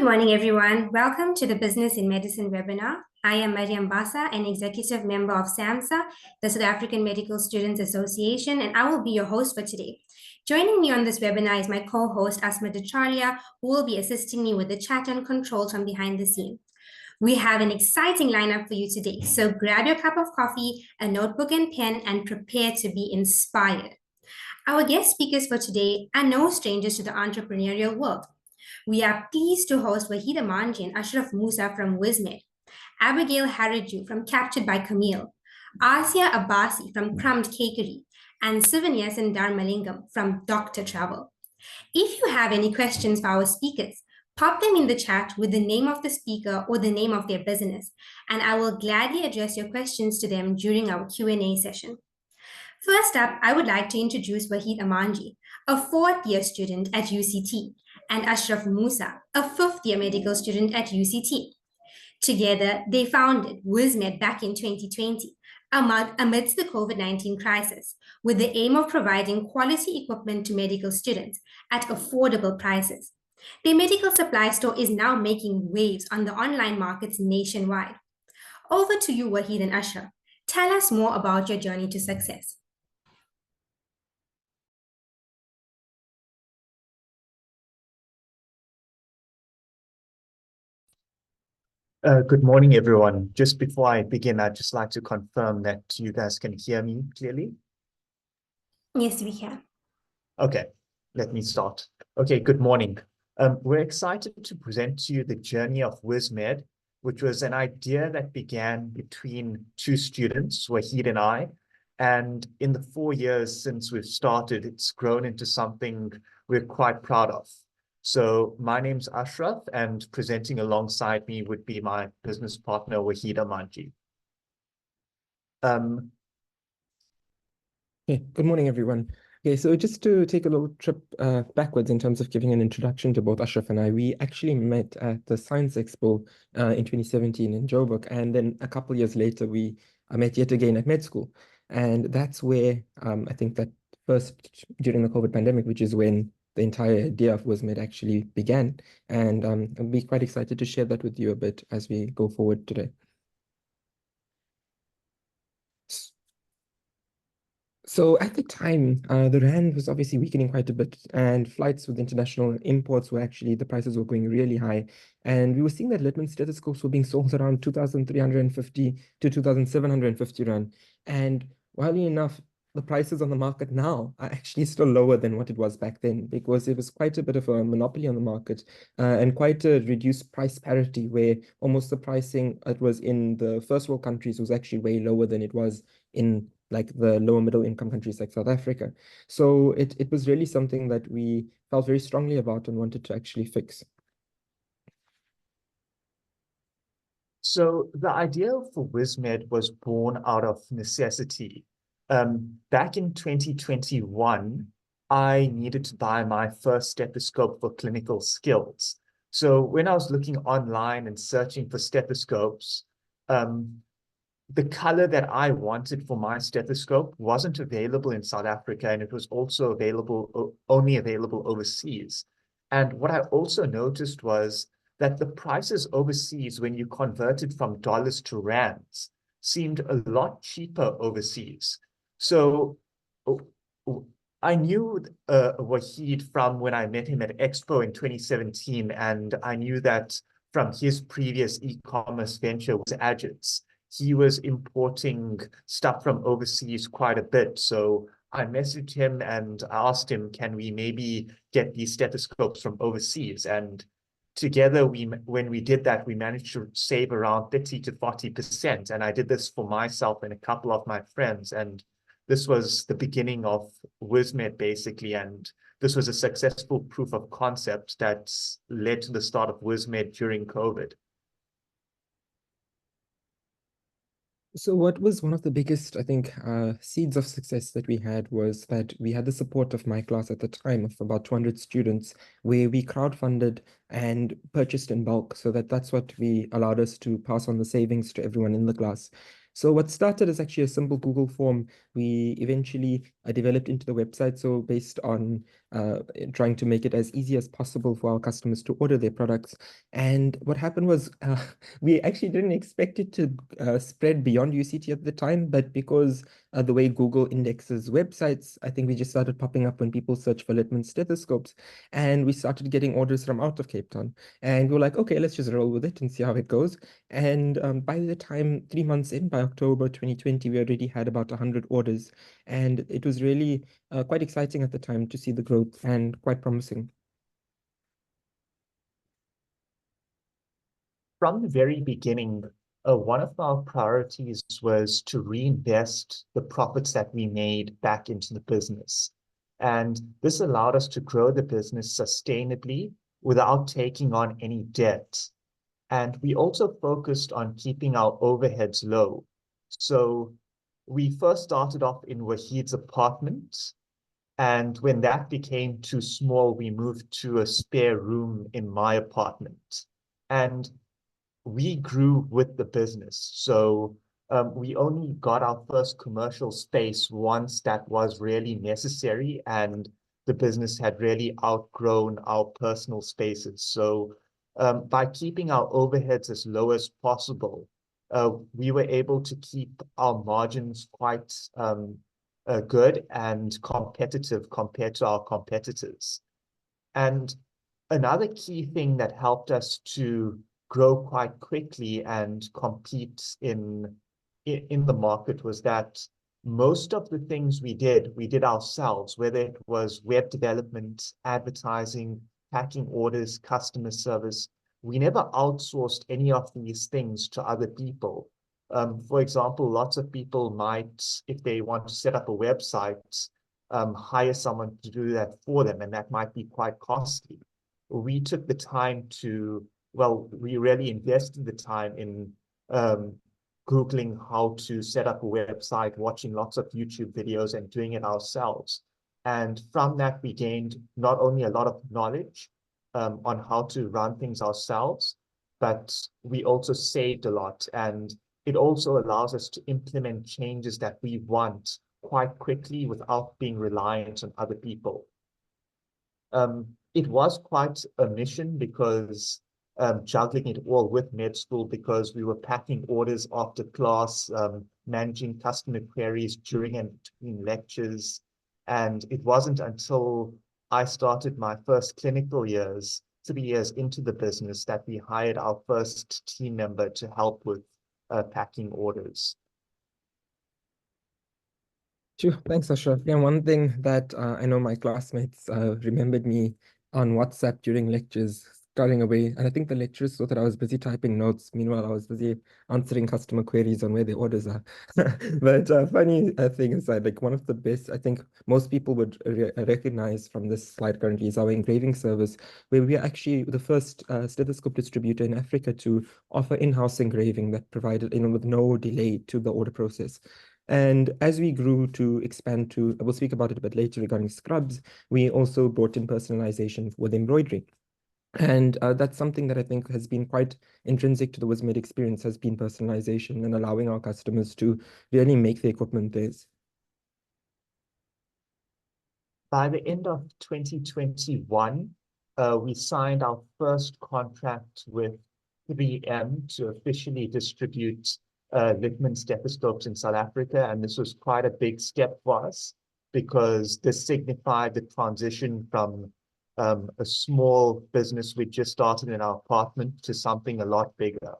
Good morning, everyone. Welcome to the Business in Medicine webinar. I am Mariam Basa, an executive member of SAMSA, the South African Medical Students Association, and I will be your host for today. Joining me on this webinar is my co-host, Asma Dacharya, who will be assisting me with the chat and controls from behind the scene. We have an exciting lineup for you today, so grab your cup of coffee, a notebook and pen, and prepare to be inspired. Our guest speakers for today are no strangers to the entrepreneurial world. We are pleased to host Wahida Manji and Ashraf Musa from WizMed, Abigail Haraju from Captured by Camille, Asia Abbasi from Crumbed Cakery, and Sivanyasan Dharmalingam from Dr. Travel. If you have any questions for our speakers, pop them in the chat with the name of the speaker or the name of their business, and I will gladly address your questions to them during our Q&A session. First up, I would like to introduce Wahid Amanji, a fourth-year student at UCT, and Ashraf Musa, a fifth-year medical student at UCT. Together, they founded WizMed back in 2020, amidst the COVID-19 crisis, with the aim of providing quality equipment to medical students at affordable prices. Their medical supply store is now making waves on the online markets nationwide. Over to you, Wahid and Ashraf. Tell us more about your journey to success. Good morning, everyone. Just before I begin, I'd just like to confirm that you guys can hear me clearly. Yes, we can. Okay, let me start. Okay, good morning. We're excited to present to you the journey of WizMed, which was an idea that began between two students, Wahid and I. And in the 4 years since we've started, it's grown into something we're quite proud of. So my name's Ashraf, and presenting alongside me would be my business partner, Wahida Manji. Okay, good morning, everyone. Okay, so just to take a little trip backwards in terms of giving an introduction to both Ashraf and I, we actually met at the Science Expo in 2017 in Joburg, and then a couple of years later, we met yet again at med school. And that's where I think that first during the COVID pandemic, which is when the entire idea of WizMed actually began. And I'll be quite excited to share that with you a bit as we go forward today. So at the time, the rand was obviously weakening quite a bit, and flights with international imports were actually, the prices were going really high. And we were seeing that Littmann stethoscopes were being sold around 2,350 to 2,750 rand. And wildly enough, the prices on the market now are actually still lower than what it was back then, because it was quite a bit of a monopoly on the market and quite a reduced price parity, where almost the pricing it was in the first world countries was actually way lower than it was in like the lower middle income countries like South Africa. So it was really something that we felt very strongly about and wanted to actually fix. So the idea for WizMed was born out of necessity. Back in 2021, I needed to buy my first stethoscope for clinical skills. So when I was looking online and searching for stethoscopes, the color that I wanted for my stethoscope wasn't available in South Africa, and it was also only available overseas. And what I also noticed was that the prices overseas, when you converted from dollars to rands, seemed a lot cheaper overseas. So I knew Wahid from when I met him at Expo in 2017, and I knew that from his previous e-commerce venture was Agits. He was importing stuff from overseas quite a bit. So I messaged him and I asked him, can we maybe get these stethoscopes from overseas? And together, when we did that, we managed to save around 30 to 40%. And I did this for myself and a couple of my friends. And this was the beginning of WizMed, basically. And this was a successful proof of concept that led to the start of WizMed during COVID. So what was one of the biggest, I think, seeds of success that we had was that we had the support of my class at the time of about 200 students, where we crowdfunded and purchased in bulk. So that's what we allowed us to pass on the savings to everyone in the class. So what started as actually a simple Google form, we eventually developed into the website. So based on trying to make it as easy as possible for our customers to order their products. And what happened was we actually didn't expect it to spread beyond UCT at the time, but because the way Google indexes websites, I think we just started popping up when people search for Littmann stethoscopes, and we started getting orders from out of Cape Town. And we were like, okay, let's just roll with it and see how it goes. And by the time 3 months in, by October 2020, we already had about 100 orders. And it was really quite exciting at the time to see the growth and quite promising. From the very beginning, one of our priorities was to reinvest the profits that we made back into the business. And this allowed us to grow the business sustainably without taking on any debt. And we also focused on keeping our overheads low. So we first started off in Wahid's apartment. And when that became too small, we moved to a spare room in my apartment. And we grew with the business. So we only got our first commercial space once that was really necessary, and the business had really outgrown our personal spaces. So by keeping our overheads as low as possible, we were able to keep our margins quite good and competitive compared to our competitors. And another key thing that helped us to grow quite quickly and compete in the market was that most of the things we did ourselves, whether it was web development, advertising, packing orders, customer service. We never outsourced any of these things to other people. For example, lots of people might, if they want to set up a website, hire someone to do that for them, and that might be quite costly. We took the time to, well, we really invested the time in Googling how to set up a website, watching lots of YouTube videos and doing it ourselves. And from that, we gained not only a lot of knowledge on how to run things ourselves, but we also saved a lot. And it also allows us to implement changes that we want quite quickly without being reliant on other people. It was quite a mission because juggling it all with med school, because we were packing orders after class, managing customer queries during and between lectures. And it wasn't until I started my first clinical years, 3 years into the business, that we hired our first team member to help with packing orders. Sure, thanks, Ashraf. Yeah, one thing that I know my classmates remembered me on WhatsApp during lectures, sculling away. And I think the lecturers thought that I was busy typing notes. Meanwhile, I was busy answering customer queries on where their orders are. But funny thing aside, like one of the best, I think most people would recognize from this slide currently is our engraving service, where we are actually the first stethoscope distributor in Africa to offer in-house engraving that provided, with no delay to the order process. And as we grew to expand to, we'll speak about it a bit later regarding scrubs, we also brought in personalization with embroidery. And that's something that I think has been quite intrinsic to the WizMed experience, has been personalization and allowing our customers to really make the equipment theirs. By the end of 2021, we signed our first contract with 3M to officially distribute Littmann stethoscopes in South Africa. And this was quite a big step for us because this signified the transition from a small business we just started in our apartment to something a lot bigger.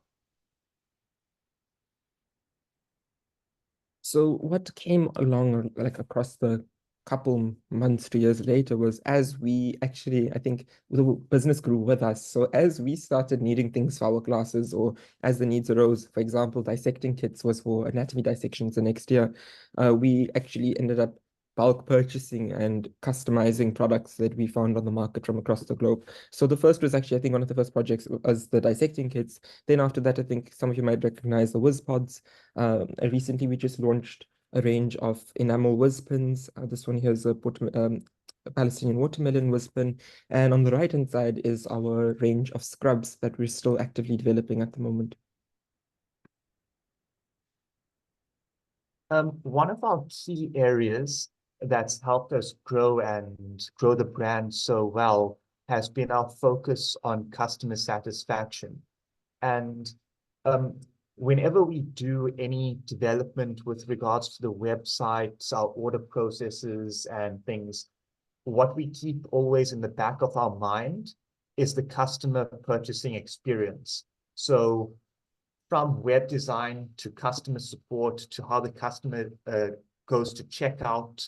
So what came along like across the couple months to years later was, as we actually, I think the business grew with us. So as we started needing things for our classes, or as the needs arose, for example, dissecting kits was for anatomy dissections the next year, we actually ended up bulk purchasing and customizing products that we found on the market from across the globe. So the first was actually, I think one of the first projects was the dissecting kits. Then after that, I think some of you might recognize the Whiz Pods. Recently, we just launched a range of enamel whiz pins. This one here is a Palestinian watermelon whiz pin. And on the right-hand side is our range of scrubs that we're still actively developing at the moment. One of our key areas that's helped us grow and grow the brand so well has been our focus on customer satisfaction. And um, whenever we do any development with regards to the websites, our order processes and things, what we keep always in the back of our mind is the customer purchasing experience. So from web design to customer support to how the customer goes to checkout,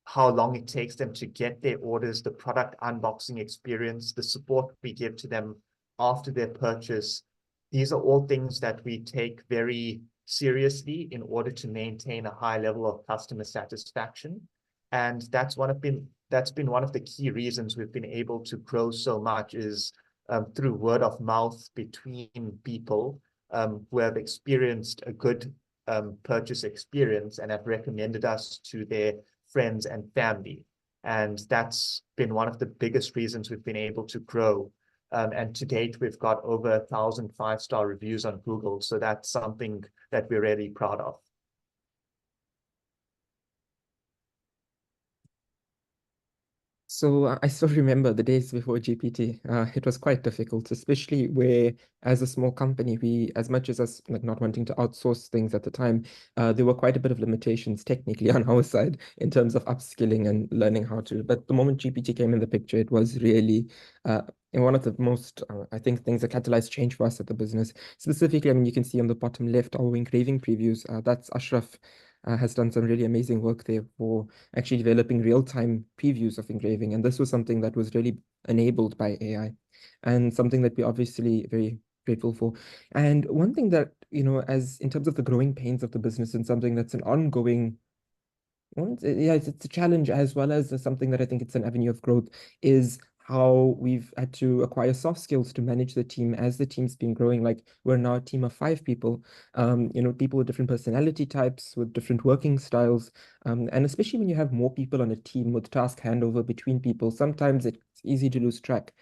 how long it takes them to get their orders, the product unboxing experience, the support we give to them after their purchase. These are all things that we take very seriously in order to maintain a high level of customer satisfaction. And that's been one of the key reasons we've been able to grow so much is through word of mouth between people who have experienced a good purchase experience and have recommended us to their friends and family. And that's been one of the biggest reasons we've been able to grow. And to date, we've got over 1,000 5-star reviews on Google. So that's something that we're really proud of. So I still remember the days before GPT. It was quite difficult, especially where, as a small company, we, as much as us like not wanting to outsource things at the time, there were quite a bit of limitations technically on our side in terms of upskilling and learning how to. But the moment GPT came in the picture, it was really one of the most, I think, things that catalyzed change for us at the business. Specifically, I mean, you can see on the bottom left our engraving previews. That's Ashraf. Has done some really amazing work there for actually developing real-time previews of engraving. And this was something that was really enabled by AI and something that we're obviously very grateful for. And one thing that, as in terms of the growing pains of the business and something that's an ongoing it's a challenge as well as something that I think it's an avenue of growth is how we've had to acquire soft skills to manage the team as the team's been growing. Like we're now a team of 5 people, people with different personality types, with different working styles. And especially when you have more people on a team with task handover between people, sometimes it's easy to lose track.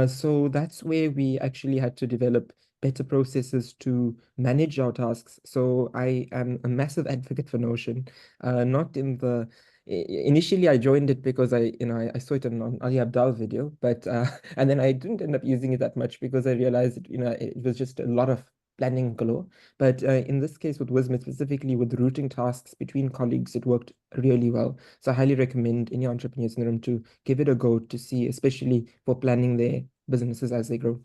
So that's where we actually had to develop better processes to manage our tasks. So I am a massive advocate for Notion. Not in the initially I joined it because I saw it on Ali Abdal video, but and then I didn't end up using it that much because I realized it was just a lot of planning galore. But in this case with Wismet, specifically with routing tasks between colleagues, it worked really well. So I highly recommend any entrepreneurs in the room to give it a go to see, especially for planning their businesses as they grow.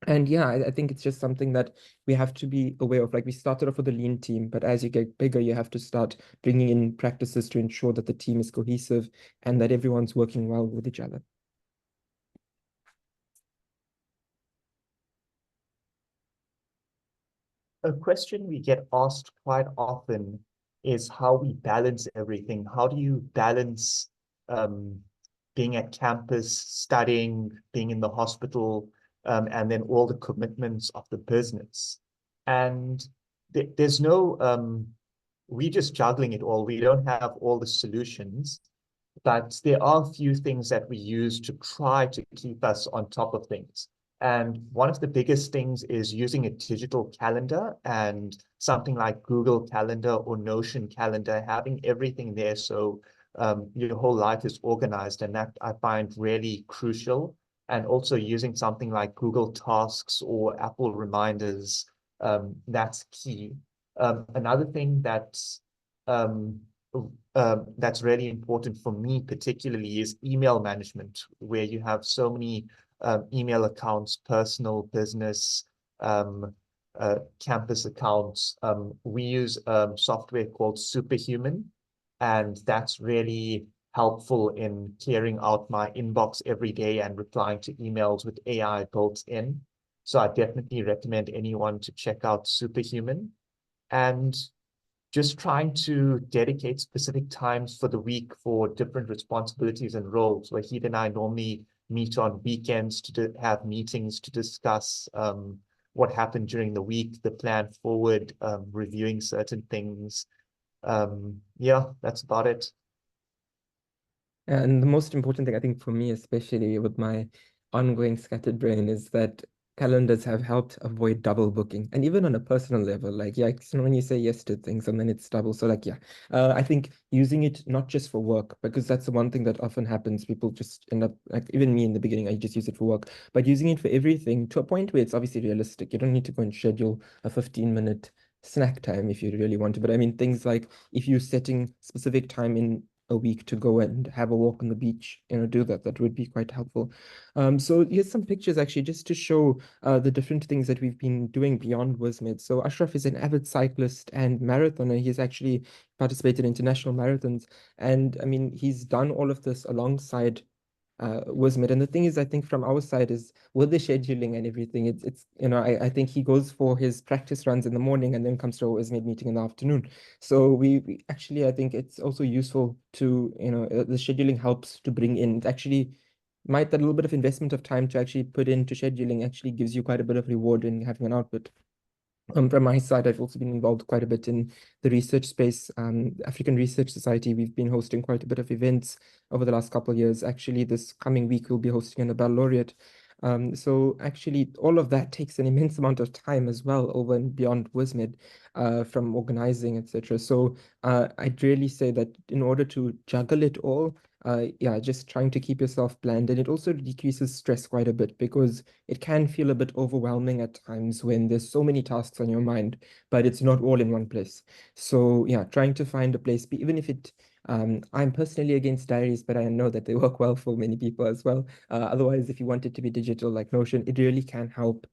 And yeah, I think it's just something that we have to be aware of. Like we started off with a lean team, but as you get bigger, you have to start bringing in practices to ensure that the team is cohesive and that everyone's working well with each other. A question we get asked quite often is how we balance everything. How do you balance being at campus, studying, being in the hospital, and then all the commitments of the business? And there's no, we're just juggling it all. We don't have all the solutions, but there are a few things that we use to try to keep us on top of things. And one of the biggest things is using a digital calendar and something like Google Calendar or Notion Calendar, having everything there so your whole life is organized. And that I find really crucial. And also using something like Google Tasks or Apple Reminders, that's key. Another thing that's really important for me particularly is email management, where you have so many email accounts, personal, business, campus accounts. We use software called Superhuman, and that's really helpful in clearing out my inbox every day and replying to emails with AI built in. So I definitely recommend anyone to check out Superhuman. And just trying to dedicate specific times for the week for different responsibilities and roles. Wahid and I normally meet on weekends to have meetings to discuss what happened during the week, the plan forward, reviewing certain things. Yeah, that's about it. And the most important thing, I think, for me, especially with my ongoing scattered brain, is that calendars have helped avoid double booking. And even on a personal level, like, yeah, when you say yes to things and then it's double. So like, yeah, I think using it not just for work, because that's the one thing that often happens. People just end up, like even me in the beginning, I just use it for work, but using it for everything to a point where it's obviously realistic. You don't need to go and schedule a 15-minute snack time if you really want to. But I mean, things like if you're setting specific time in a week to go and have a walk on the beach, do that would be quite helpful. So here's some pictures actually just to show the different things that we've been doing beyond WizMed. So Ashraf is an avid cyclist and marathoner. He's actually participated in international marathons, and I mean he's done all of this alongside WizMed. And the thing is, I think from our side is with the scheduling and everything, it's I think he goes for his practice runs in the morning and then comes to a WizMed meeting in the afternoon. So we actually, I think it's also useful to, the scheduling helps to bring in, it actually might that little bit of investment of time to actually put into scheduling actually gives you quite a bit of reward in having an output. From my side, I've also been involved quite a bit in the research space. African Research Society, we've been hosting quite a bit of events over the last couple of years. Actually, this coming week, we'll be hosting a Nobel laureate. So actually, all of that takes an immense amount of time as well, over and beyond WizMed, from organizing, etc. So I'd really say that in order to juggle it all, yeah, just trying to keep yourself planned. And it also decreases stress quite a bit because it can feel a bit overwhelming at times when there's so many tasks on your mind, but it's not all in one place. So yeah, trying to find a place, even if I'm personally against diaries, but I know that they work well for many people as well. Otherwise, if you want it to be digital like Notion, it really can help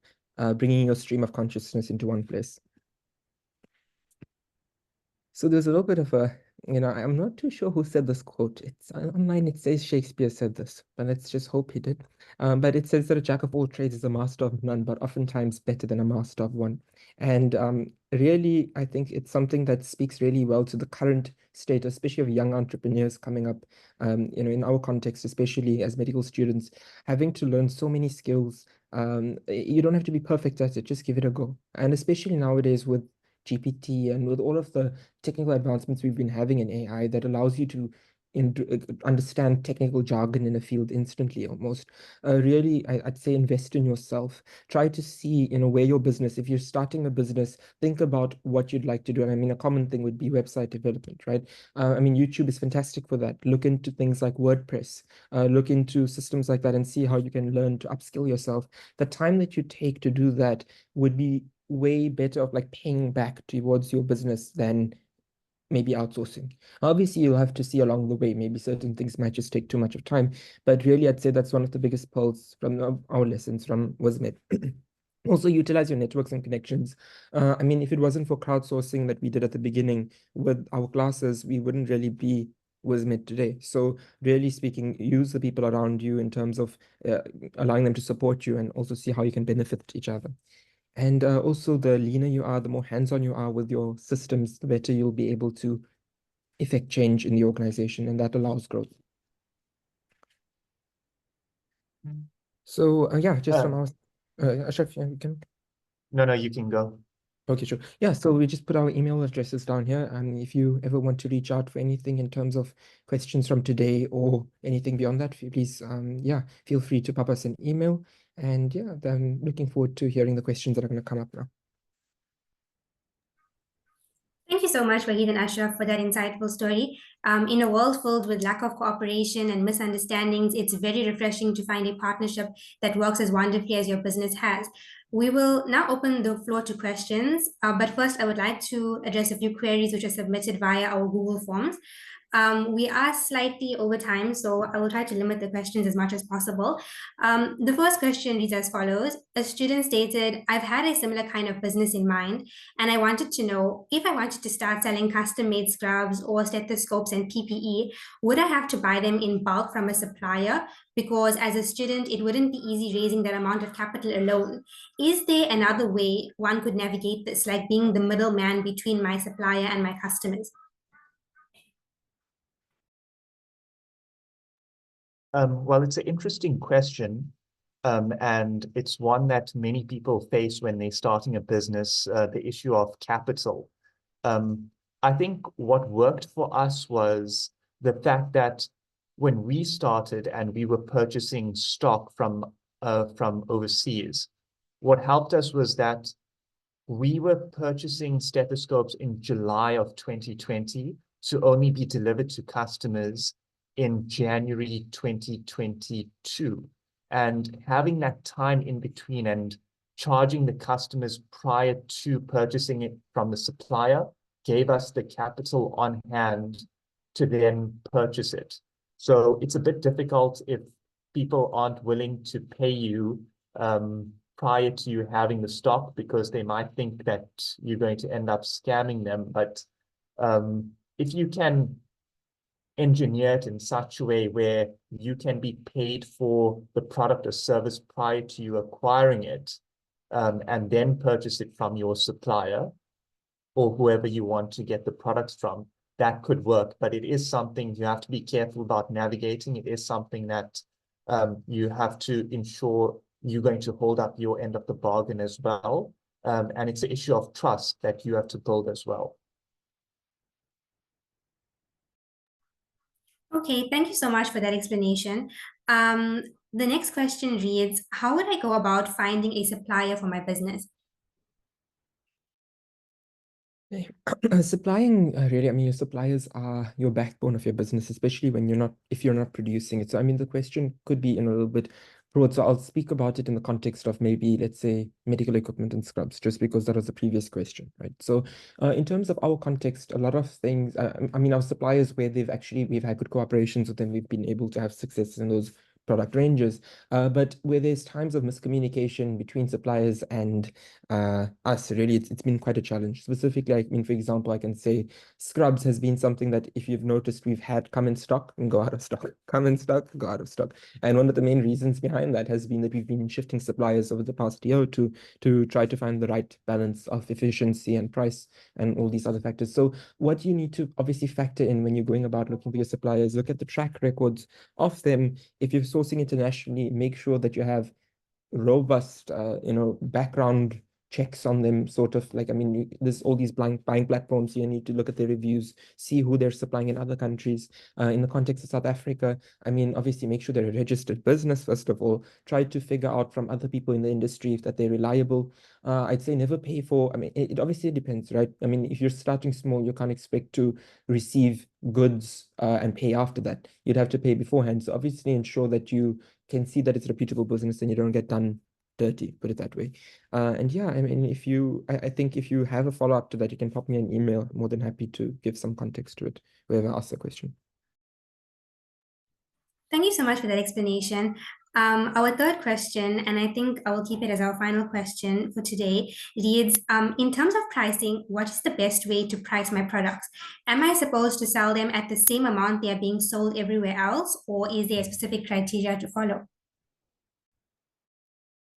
bringing your stream of consciousness into one place. So there's a little bit of I'm not too sure who said this quote. It's online, it says Shakespeare said this, but let's just hope he did. But it says that a jack of all trades is a master of none, but oftentimes better than a master of one. And really, I think it's something that speaks really well to the current state, especially of young entrepreneurs coming up, in our context, especially as medical students, having to learn so many skills. You don't have to be perfect at it, just give it a go. And especially nowadays with GPT and with all of the technical advancements we've been having in AI that allows you to understand technical jargon in a field instantly almost. Really, I'd say invest in yourself. Try to see, where your business, if you're starting a business, think about what you'd like to do. And I mean, a common thing would be website development, right? I mean, YouTube is fantastic for that. Look into things like WordPress, look into systems like that and see how you can learn to upskill yourself. The time that you take to do that would be way better of like paying back towards your business than maybe outsourcing. Obviously, you'll have to see along the way, maybe certain things might just take too much of time, but really I'd say that's one of the biggest pearls from our lessons from WizMed. Also utilize your networks and connections. I mean, if it wasn't for crowdsourcing that we did at the beginning with our classes, we wouldn't really be WizMed today. So really speaking, use the people around you in terms of allowing them to support you and also see how you can benefit each other. And also, the leaner you are, the more hands-on you are with your systems, the better you'll be able to effect change in the organization, and that allows growth. So yeah, just from our Ashraf, yeah, you can. No, you can go. Okay, sure. Yeah, so we just put our email addresses down here. And if you ever want to reach out for anything in terms of questions from today or anything beyond that, please, yeah, feel free to pop us an email. And yeah, I'm looking forward to hearing the questions that are going to come up now. Thank you so much, Wahid and Ashraf, for that insightful story. In a world filled with lack of cooperation and misunderstandings, it's very refreshing to find a partnership that works as wonderfully as your business has. We will now open the floor to questions, but first I would like to address a few queries which are submitted via our Google Forms. We are slightly over time, so I will try to limit the questions as much as possible. The first question reads as follows. A student stated, I've had a similar kind of business in mind, and I wanted to know if I wanted to start selling custom-made scrubs or stethoscopes and PPE, would I have to buy them in bulk from a supplier? Because as a student, it wouldn't be easy raising that amount of capital alone. Is there another way one could navigate this, like being the middleman between my supplier and my customers? Well, it's an interesting question, and it's one that many people face when they're starting a business, the issue of capital. I think what worked for us was the fact that when we started and we were purchasing stock from overseas, what helped us was that we were purchasing stethoscopes in July of 2020 to only be delivered to customers in January 2022. And having that time in between and charging the customers prior to purchasing it from the supplier gave us the capital on hand to then purchase it. So it's a bit difficult if people aren't willing to pay you prior to you having the stock, because they might think that you're going to end up scamming them. But if you can engineer it in such a way where you can be paid for the product or service prior to you acquiring it, and then purchase it from your supplier or whoever you want to get the products from, that could work. But it is something you have to be careful about navigating. It is something that you have to ensure you're going to hold up your end of the bargain as well. And it's an issue of trust that you have to build as well. Okay, thank you so much for that explanation. The next question reads, how would I go about finding a supplier for my business? Supplying, really, I mean, your suppliers are your backbone of your business, especially when if you're not producing it. So, I mean, the question could be in a little bit broad. So I'll speak about it in the context of maybe, let's say, medical equipment and scrubs, just because that was the previous question, right? So in terms of our context, a lot of things, I mean, our suppliers where we've had good cooperations with them, we've been able to have success in those product ranges, but where there's times of miscommunication between suppliers and us, really, it's been quite a challenge. Specifically, I mean, for example, I can say scrubs has been something that, if you've noticed, we've had come in stock and go out of stock, come in stock, go out of stock. And one of the main reasons behind that has been that we've been shifting suppliers over the past year or two to try to find the right balance of efficiency and price and all these other factors. So what you need to obviously factor in when you're going about looking for your suppliers, look at the track records of them. If you're sourcing internationally, make sure that you have robust, background checks on them, sort of like, I mean, there's all these buying platforms. You need to look at their reviews, see who they're supplying in other countries. In the context of South Africa, I mean, obviously make sure they're a registered business, first of all. Try to figure out from other people in the industry that they're reliable. I'd say never pay for, I mean, it obviously depends, right? I mean, if you're starting small, you can't expect to receive goods and pay after that. You'd have to pay beforehand. So obviously ensure that you can see that it's a reputable business and you don't get done dirty, put it that way. And yeah, I mean, I think if you have a follow-up to that, you can pop me an email. I'm more than happy to give some context to it, whoever asks the question. Thank you so much for that explanation. Our third question, and I think I will keep it as our final question for today, reads, in terms of pricing, what is the best way to price my products? Am I supposed to sell them at the same amount they are being sold everywhere else, or is there a specific criteria to follow?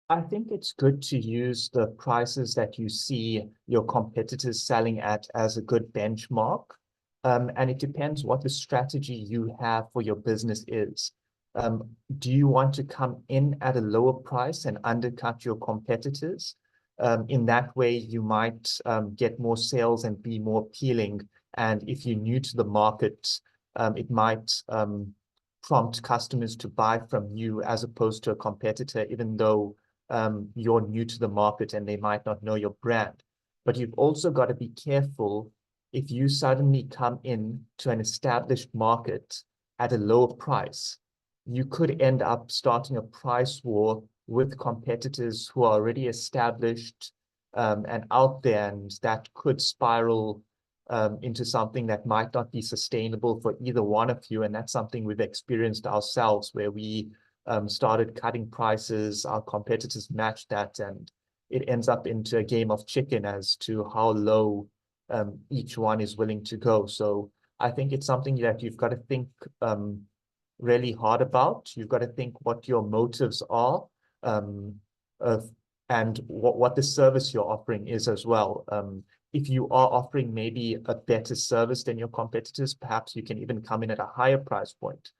I think it's good to use the prices that you see your competitors selling at as a good benchmark. And it depends what the strategy you have for your business is. Do you want to come in at a lower price and undercut your competitors? In that way, you might get more sales and be more appealing. And if you're new to the market, it might prompt customers to buy from you as opposed to a competitor, even though you're new to the market and they might not know your brand. But you've also got to be careful if you suddenly come in to an established market at a lower price. You could end up starting a price war with competitors who are already established and out there, and that could spiral into something that might not be sustainable for either one of you. And that's something we've experienced ourselves, where we started cutting prices, our competitors matched that, and it ends up into a game of chicken as to how low each one is willing to go. So I think it's something that you've got to think really hard about. You've got to think what your motives are, and what the service you're offering is as well. If you are offering maybe a better service than your competitors, perhaps you can even come in at a higher price point.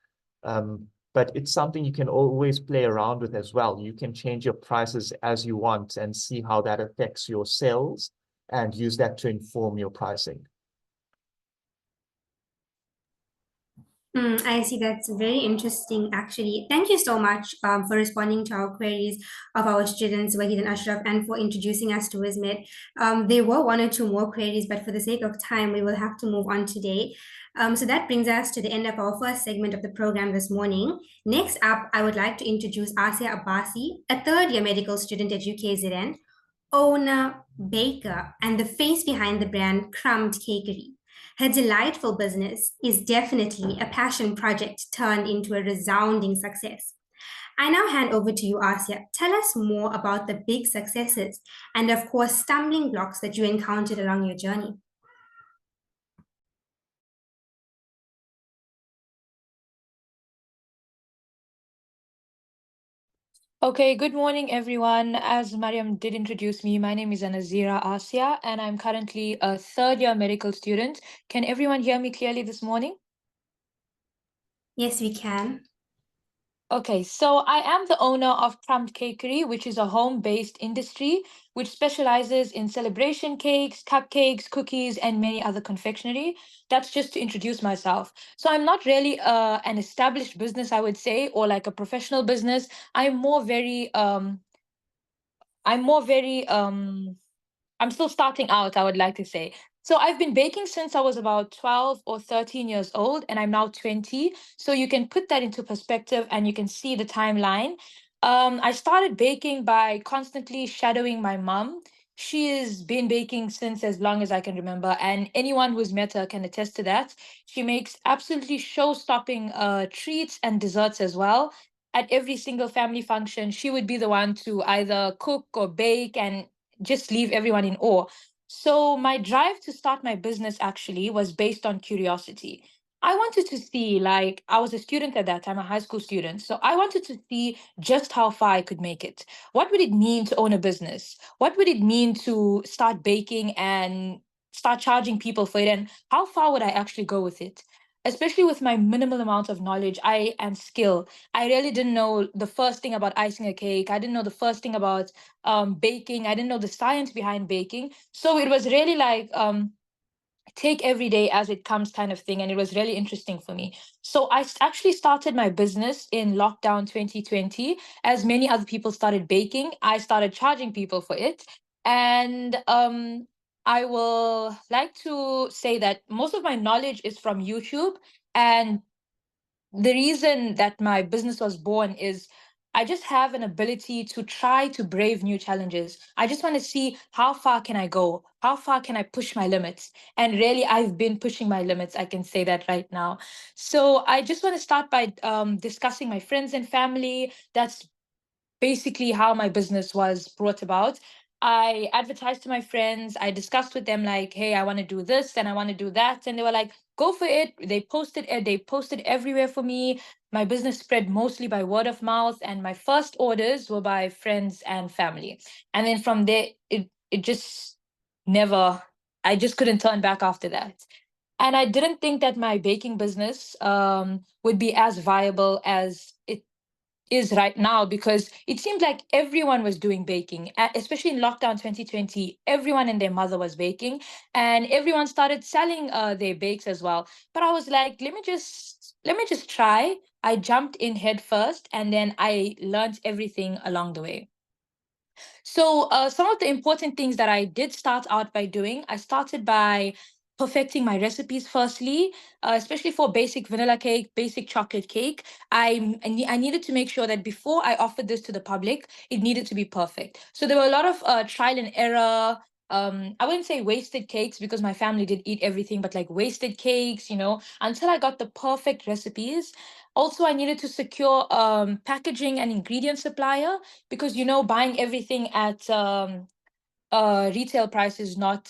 But it's something you can always play around with as well. You can change your prices as you want and see how that affects your sales and use that to inform your pricing. I see. That's very interesting, actually. Thank you so much for responding to our queries of our students, Wahid and Ashraf, and for introducing us to WISMED. There were one or two more queries, but for the sake of time, we will have to move on today. So that brings us to the end of our first segment of the program this morning. Next up, I would like to introduce Asia Abbasi, a third-year medical student at UKZN, owner, baker, and the face behind the brand Crumbed Cakery. Her delightful business is definitely a passion project turned into a resounding success. I now hand over to you, Asya. Tell us more about the big successes and, of course, stumbling blocks that you encountered along your journey. Okay, good morning, everyone. As Mariam did introduce me, my name is Anazira Asia, and I'm currently a third-year medical student. Can everyone hear me clearly this morning? Yes, we can. Okay, so I am the owner of Crumbed Cakery, which is a home-based industry which specializes in celebration cakes, cupcakes, cookies, and many other confectionery. That's just to introduce myself. So I'm not really an established business, I would say, or like a professional business. I'm more very I'm more very I'm still starting out, I would like to say. So I've been baking since I was about 12 or 13 years old, and I'm now 20. So you can put that into perspective and you can see the timeline. I started baking by constantly shadowing my mom. She has been baking since as long as I can remember, and anyone who's met her can attest to that. She makes absolutely show-stopping treats and desserts as well. At every single family function, she would be the one to either cook or bake and just leave everyone in awe. So my drive to start my business actually was based on curiosity. I wanted to see, like, I was a student at that time, a high school student. So I wanted to see just how far I could make it. What would it mean to own a business? What would it mean to start baking and start charging people for it? And how far would I actually go with it? Especially with my minimal amount of knowledge and skill. I really didn't know the first thing about icing a cake. I didn't know the first thing about baking. I didn't know the science behind baking. So it was really like take every day as it comes kind of thing. And it was really interesting for me. So actually started my business in lockdown 2020. As many other people started baking, I started charging people for it. And I will like to say that most of my knowledge is from YouTube. And the reason that my business was born is I just have an ability to try to brave new challenges. I just want to see how far can I go? How far can I push my limits? And really, I've been pushing my limits. I can say that right now. So I just want to start by discussing my friends and family. That's basically how my business was brought about. I advertised to my friends. I discussed with them like, "Hey, I want to do this and I want to do that," and they were like, "Go for it." They posted everywhere for me. My business spread mostly by word of mouth, and my first orders were by friends and family. And then from there, it just never. I just couldn't turn back after that. And I didn't think that my baking business would be as viable as it is right now, because it seemed like everyone was doing baking, especially in lockdown 2020. Everyone and their mother was baking, and everyone started selling their bakes as well. But I was like, let me just try. I jumped in head first, and then I learned everything along the way. So, some of the important things that I did start out by doing, I started by perfecting my recipes firstly, especially for basic vanilla cake, basic chocolate cake. I needed to make sure that before I offered this to the public, it needed to be perfect. So there were a lot of trial and error. I wouldn't say wasted cakes because my family did eat everything, but like wasted cakes, until I got the perfect recipes. Also, I needed to secure packaging and ingredient supplier, because buying everything at retail price is not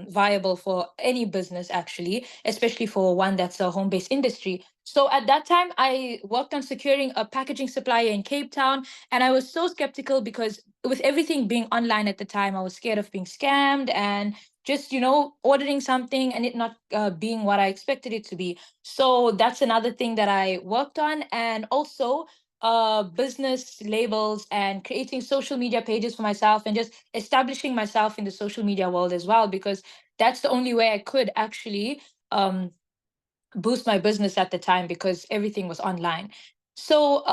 viable for any business actually, especially for one that's a home-based industry. So at that time, I worked on securing a packaging supplier in Cape Town, and I was so skeptical because with everything being online at the time, I was scared of being scammed and just ordering something and it not being what I expected it to be. So that's another thing that I worked on, and also business labels and creating social media pages for myself and just establishing myself in the social media world as well, because that's the only way I could actually um, boost my business at the time because everything was online. So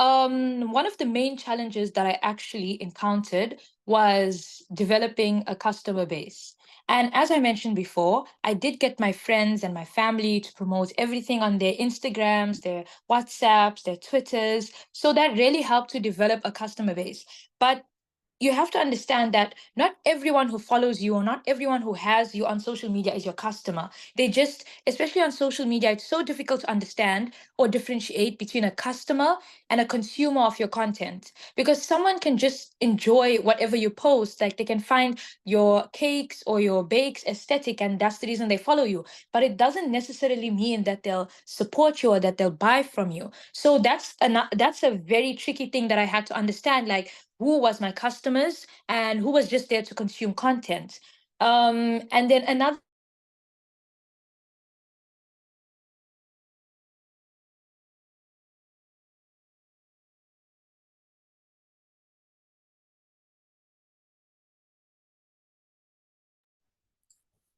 one of the main challenges that I actually encountered was developing a customer base. And as I mentioned before, I did get my friends and my family to promote everything on their Instagrams, their WhatsApps, their Twitters. So that really helped to develop a customer base. But you have to understand that not everyone who follows you or not everyone who has you on social media is your customer. They just, especially on social media, it's so difficult to understand or differentiate between a customer and a consumer of your content, because someone can just enjoy whatever you post. Like they can find your cakes or your bakes aesthetic and that's the reason they follow you, but it doesn't necessarily mean that they'll support you or that they'll buy from you. So that's a very tricky thing that I had to understand, like who was my customers and who was just there to consume content. And then another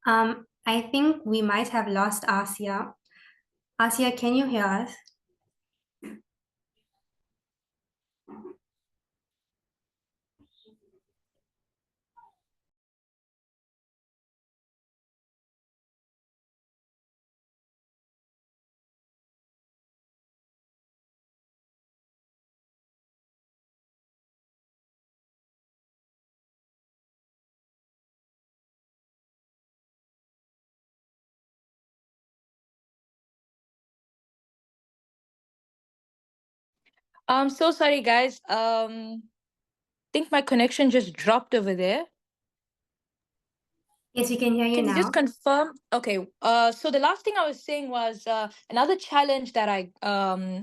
I think we might have lost Asia. Asia, can you hear us? I'm so sorry guys. Think my connection just dropped over there. Yes, we can hear you Can you just now. confirm? Okay. So the last thing I was saying was another challenge that I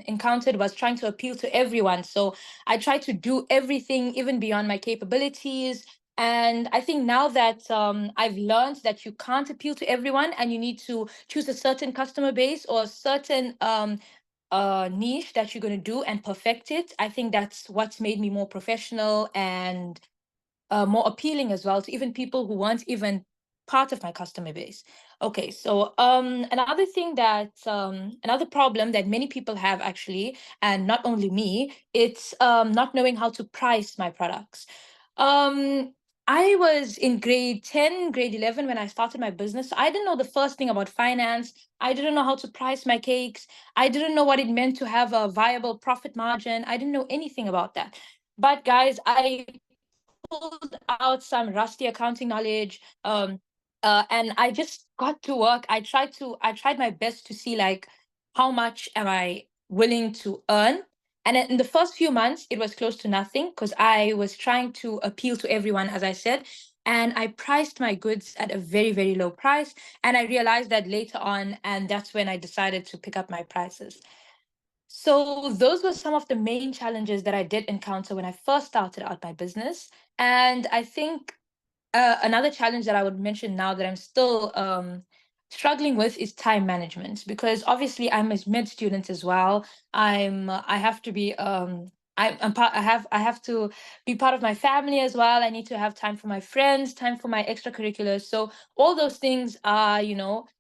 encountered was trying to appeal to everyone. So I tried to do everything even beyond my capabilities. And I think now that I've learned that you can't appeal to everyone and you need to choose a certain customer base or a certain niche that you're going to do and perfect it, I think that's what's made me more professional and more appealing as well to even people who weren't even part of my customer base. Okay, so another problem that many people have actually, and not only me, it's not knowing how to price my products. Um, I was in grade 10, grade 11 when I started my business. So I didn't know the first thing about finance. I didn't know how to price my cakes. I didn't know what it meant to have a viable profit margin. I didn't know anything about that. But guys, I pulled out some rusty accounting knowledge, and I just got to work. I tried my best to see like how much am I willing to earn. And in the first few months it was close to nothing because I was trying to appeal to everyone, as I said, and I priced my goods at a very, very low price. And I realized that later on, and that's when I decided to pick up my prices. So those were some of the main challenges that I did encounter when I first started out my business. And I think another challenge that I would mention now that I'm still struggling with is time management, because obviously I'm a med student as well. I have to be I'm part I have to be part of my family as well. I need to have time for my friends, time for my extracurriculars. So all those things are,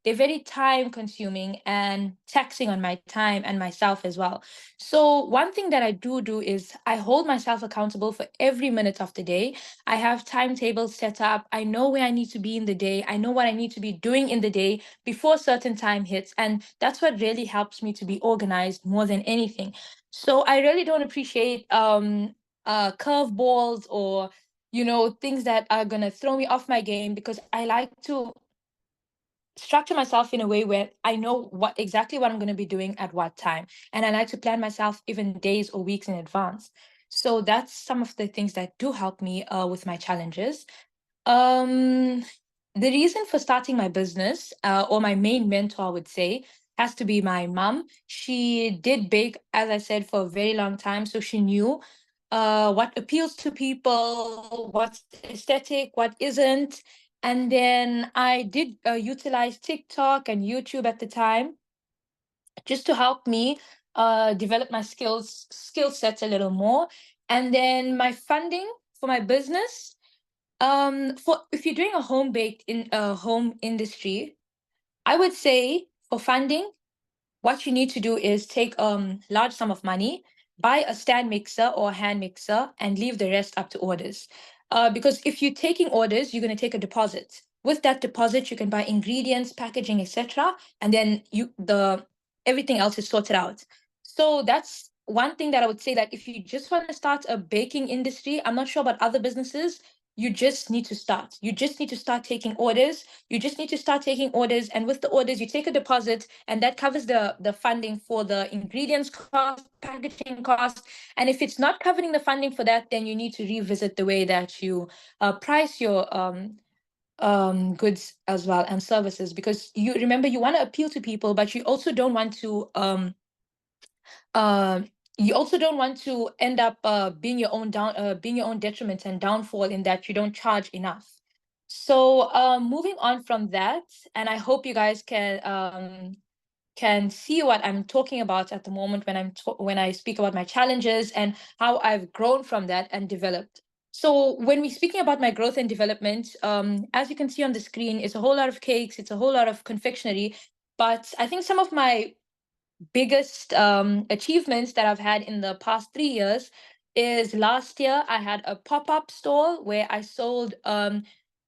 they're very time consuming and taxing on my time and myself as well. So one thing that I do is I hold myself accountable for every minute of the day. I have timetables set up. I know where I need to be in the day. I know what I need to be doing in the day before certain time hits. And that's what really helps me to be organized more than anything. So I really don't appreciate curveballs or things that are gonna throw me off my game, because I like to structure myself in a way where I know what I'm going to be doing at what time. And I like to plan myself even days or weeks in advance. So that's some of the things that do help me with my challenges. Um, the reason for starting my business, or my main mentor, I would say, has to be my mom. She did bake, as I said, for a very long time. So she knew what appeals to people, what's aesthetic, what isn't. And then I did utilize TikTok and YouTube at the time just to help me develop my skill sets a little more. And then my funding for my business, for if you're doing a home baked in a home industry, I would say for funding, what you need to do is take a large sum of money, buy a stand mixer or a hand mixer, and leave the rest up to orders. Because if you're taking orders, you're going to take a deposit. With that deposit, you can buy ingredients, packaging, etc., and then everything else is sorted out. So that's one thing that I would say, that if you just want to start a baking industry, I'm not sure about other businesses, you just need to start. You just need to start taking orders. You just need to start taking orders. And with the orders, you take a deposit, and that covers the funding for the ingredients cost, packaging cost. And if it's not covering the funding for that, then you need to revisit the way that you price your goods as well, and services, because you remember, you want to appeal to people, but you also don't want to uh, end up being your own detriment and downfall, in that you don't charge enough. So moving on from that, and I hope you guys can see what I'm talking about at the moment when I speak about my challenges and how I've grown from that and developed. So when we're speaking about my growth and development, as you can see on the screen, it's a whole lot of cakes, it's a whole lot of confectionery. But I think some of my biggest achievements that I've had in the past 3 years is, last year I had a pop-up store where I sold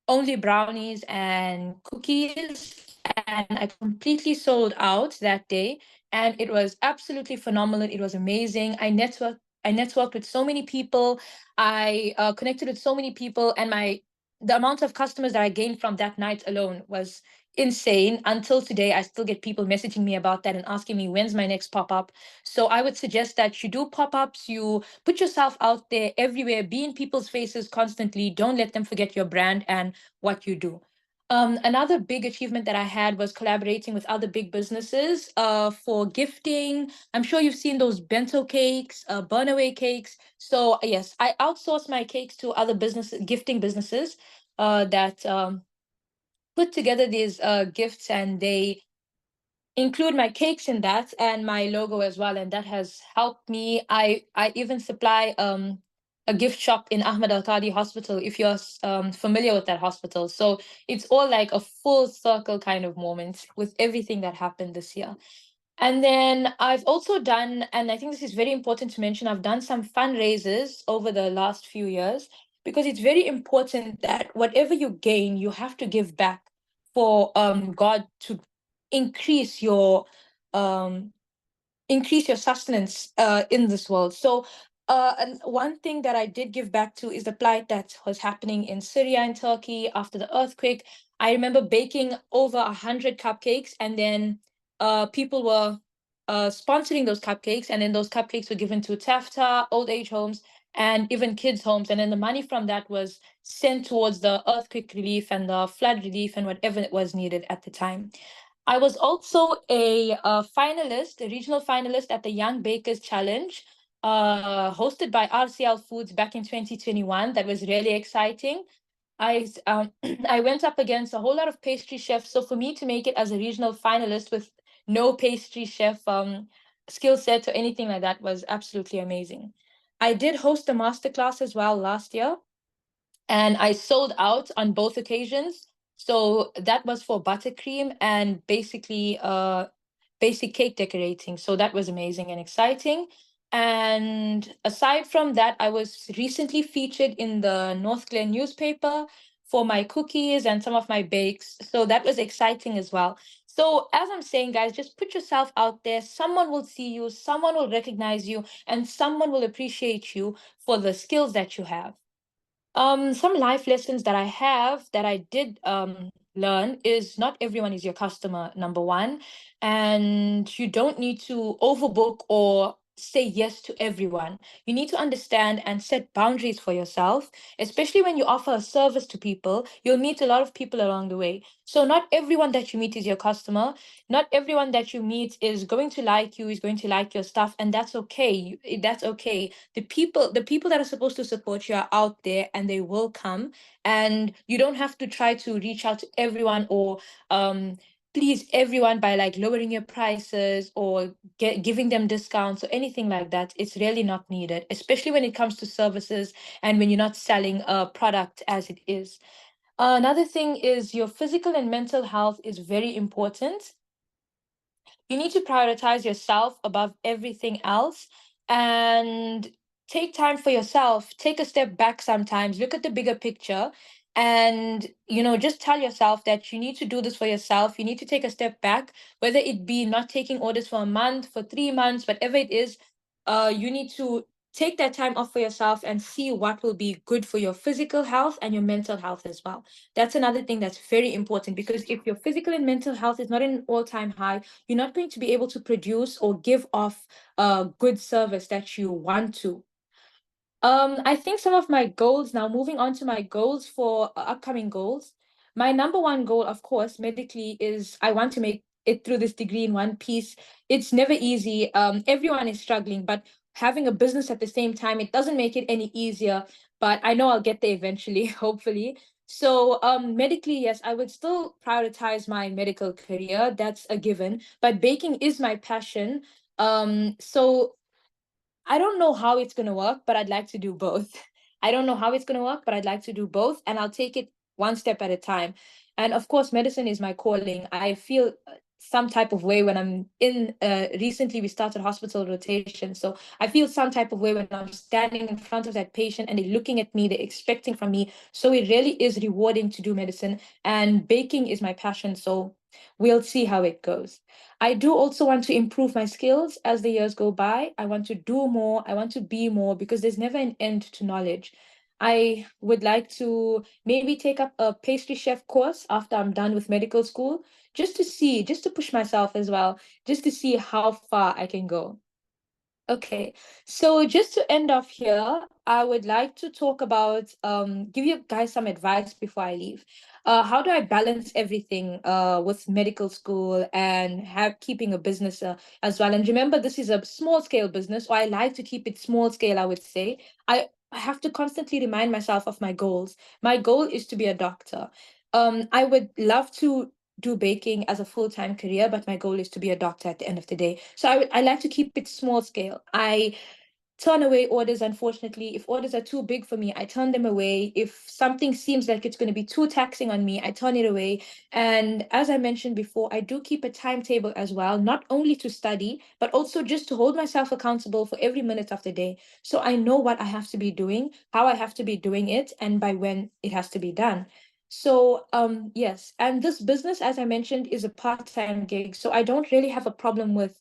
only brownies and cookies, and I completely sold out that day, and it was absolutely phenomenal. It was amazing. I networked with so many people. I connected with so many people, and the amount of customers that I gained from that night alone was insane. Until today, I still get people messaging me about that and asking me, when's my next pop-up? So I would suggest that you do pop-ups, you put yourself out there everywhere, be in people's faces constantly. Don't let them forget your brand and what you do. Another big achievement that I had was collaborating with other big businesses for gifting. I'm sure you've seen those bento cakes, burn-away cakes. So yes, I outsource my cakes to other gifting businesses that put together these gifts, and they include my cakes in that and my logo as well, and that has helped me. I even supply a gift shop in Ahmed Al Qadi Hospital, if you're familiar with that hospital. So it's all like a full circle kind of moment with everything that happened this year. And then I've also done, and I think this is very important to mention, I've done some fundraisers over the last few years, because it's very important that whatever you gain, you have to give back for God to increase your um, sustenance in this world. So and one thing that I did give back to is the plight that was happening in Syria and Turkey after the earthquake. I remember baking over 100 cupcakes, and then people were sponsoring those cupcakes, and then those cupcakes were given to TAFTA, old age homes, and even kids' homes. And then the money from that was sent towards the earthquake relief and the flood relief and whatever it was needed at the time. I was also a finalist, a regional finalist at the Young Bakers Challenge, hosted by RCL Foods back in 2021. That was really exciting. I went up against a whole lot of pastry chefs. So for me to make it as a regional finalist with no pastry chef skill set or anything like that was absolutely amazing. I did host a masterclass as well last year, and I sold out on both occasions. So that was for buttercream and basically basic cake decorating. So that was amazing and exciting. And aside from that, I was recently featured in the North Glen newspaper for my cookies and some of my bakes. So that was exciting as well. So as I'm saying, guys, just put yourself out there. Someone will see you, someone will recognize you, and someone will appreciate you for the skills that you have. Some life lessons that I have that I did learn is not everyone is your customer, number one, and you don't need to overbook or say yes to everyone. You need to understand and set boundaries for yourself, especially when you offer a service to people. You'll meet a lot of people along the way. So not everyone that you meet is your customer. Not everyone that you meet is going to like you, is going to like your stuff, and that's okay. That's okay. The people that are supposed to support you are out there, and they will come, and you don't have to try to reach out to everyone or please everyone by like lowering your prices or giving them discounts or anything like that. It's really not needed, especially when it comes to services and when you're not selling a product as it is. Another thing is your physical and mental health is very important. you need to prioritize yourself above everything else and take time for yourself. Take a step back sometimes, look at the bigger picture, and just tell yourself that you need to do this for yourself. You need to take a step back, whether it be not taking orders for a month, for 3 months, whatever it is. You need to take that time off for yourself and see what will be good for your physical health and your mental health as well. That's another thing that's very important, because if your physical and mental health is not in an all-time high, you're not going to be able to produce or give off a good service that you want to. I think some of my goals, now moving on to my goals for upcoming goals. My number one goal, of course, medically, is I want to make it through this degree in one piece. It's never easy. Everyone is struggling, but having a business at the same time, it doesn't make it any easier. But I know I'll get there eventually, hopefully. So medically, yes, I would still prioritize my medical career. That's a given. But baking is my passion. So I don't know how it's going to work, but I'd like to do both. I don't know how it's going to work, but I'd like to do both, and I'll take it one step at a time. And of course, medicine is my calling. I feel some type of way when I'm in, recently we started hospital rotation. So I feel some type of way when I'm standing in front of that patient and they're looking at me, they're expecting from me. So it really is rewarding to do medicine, and baking is my passion. So we'll see how it goes. I do also want to improve my skills as the years go by. I want to do more. I want to be more, because there's never an end to knowledge. I would like to maybe take up a pastry chef course after I'm done with medical school, just to see, just to push myself as well, just to see how far I can go. Okay, so just to end off here, I would like to talk about, give you guys some advice before I leave. How do I balance everything with medical school and keeping a business as well? And remember, this is a small scale business, or I like to keep it small scale, I would say. I have to constantly remind myself of my goals. My goal is to be a doctor. I would love to do baking as a full-time career, but my goal is to be a doctor at the end of the day. So I like to keep it small scale. I turn away orders, unfortunately. If orders are too big for me, I turn them away. If something seems like it's going to be too taxing on me, I turn it away. And as I mentioned before, I do keep a timetable as well, not only to study, but also just to hold myself accountable for every minute of the day. So I know what I have to be doing, how I have to be doing it, and by when it has to be done. So yes, and this business, as I mentioned, is a part-time gig. So I don't really have a problem with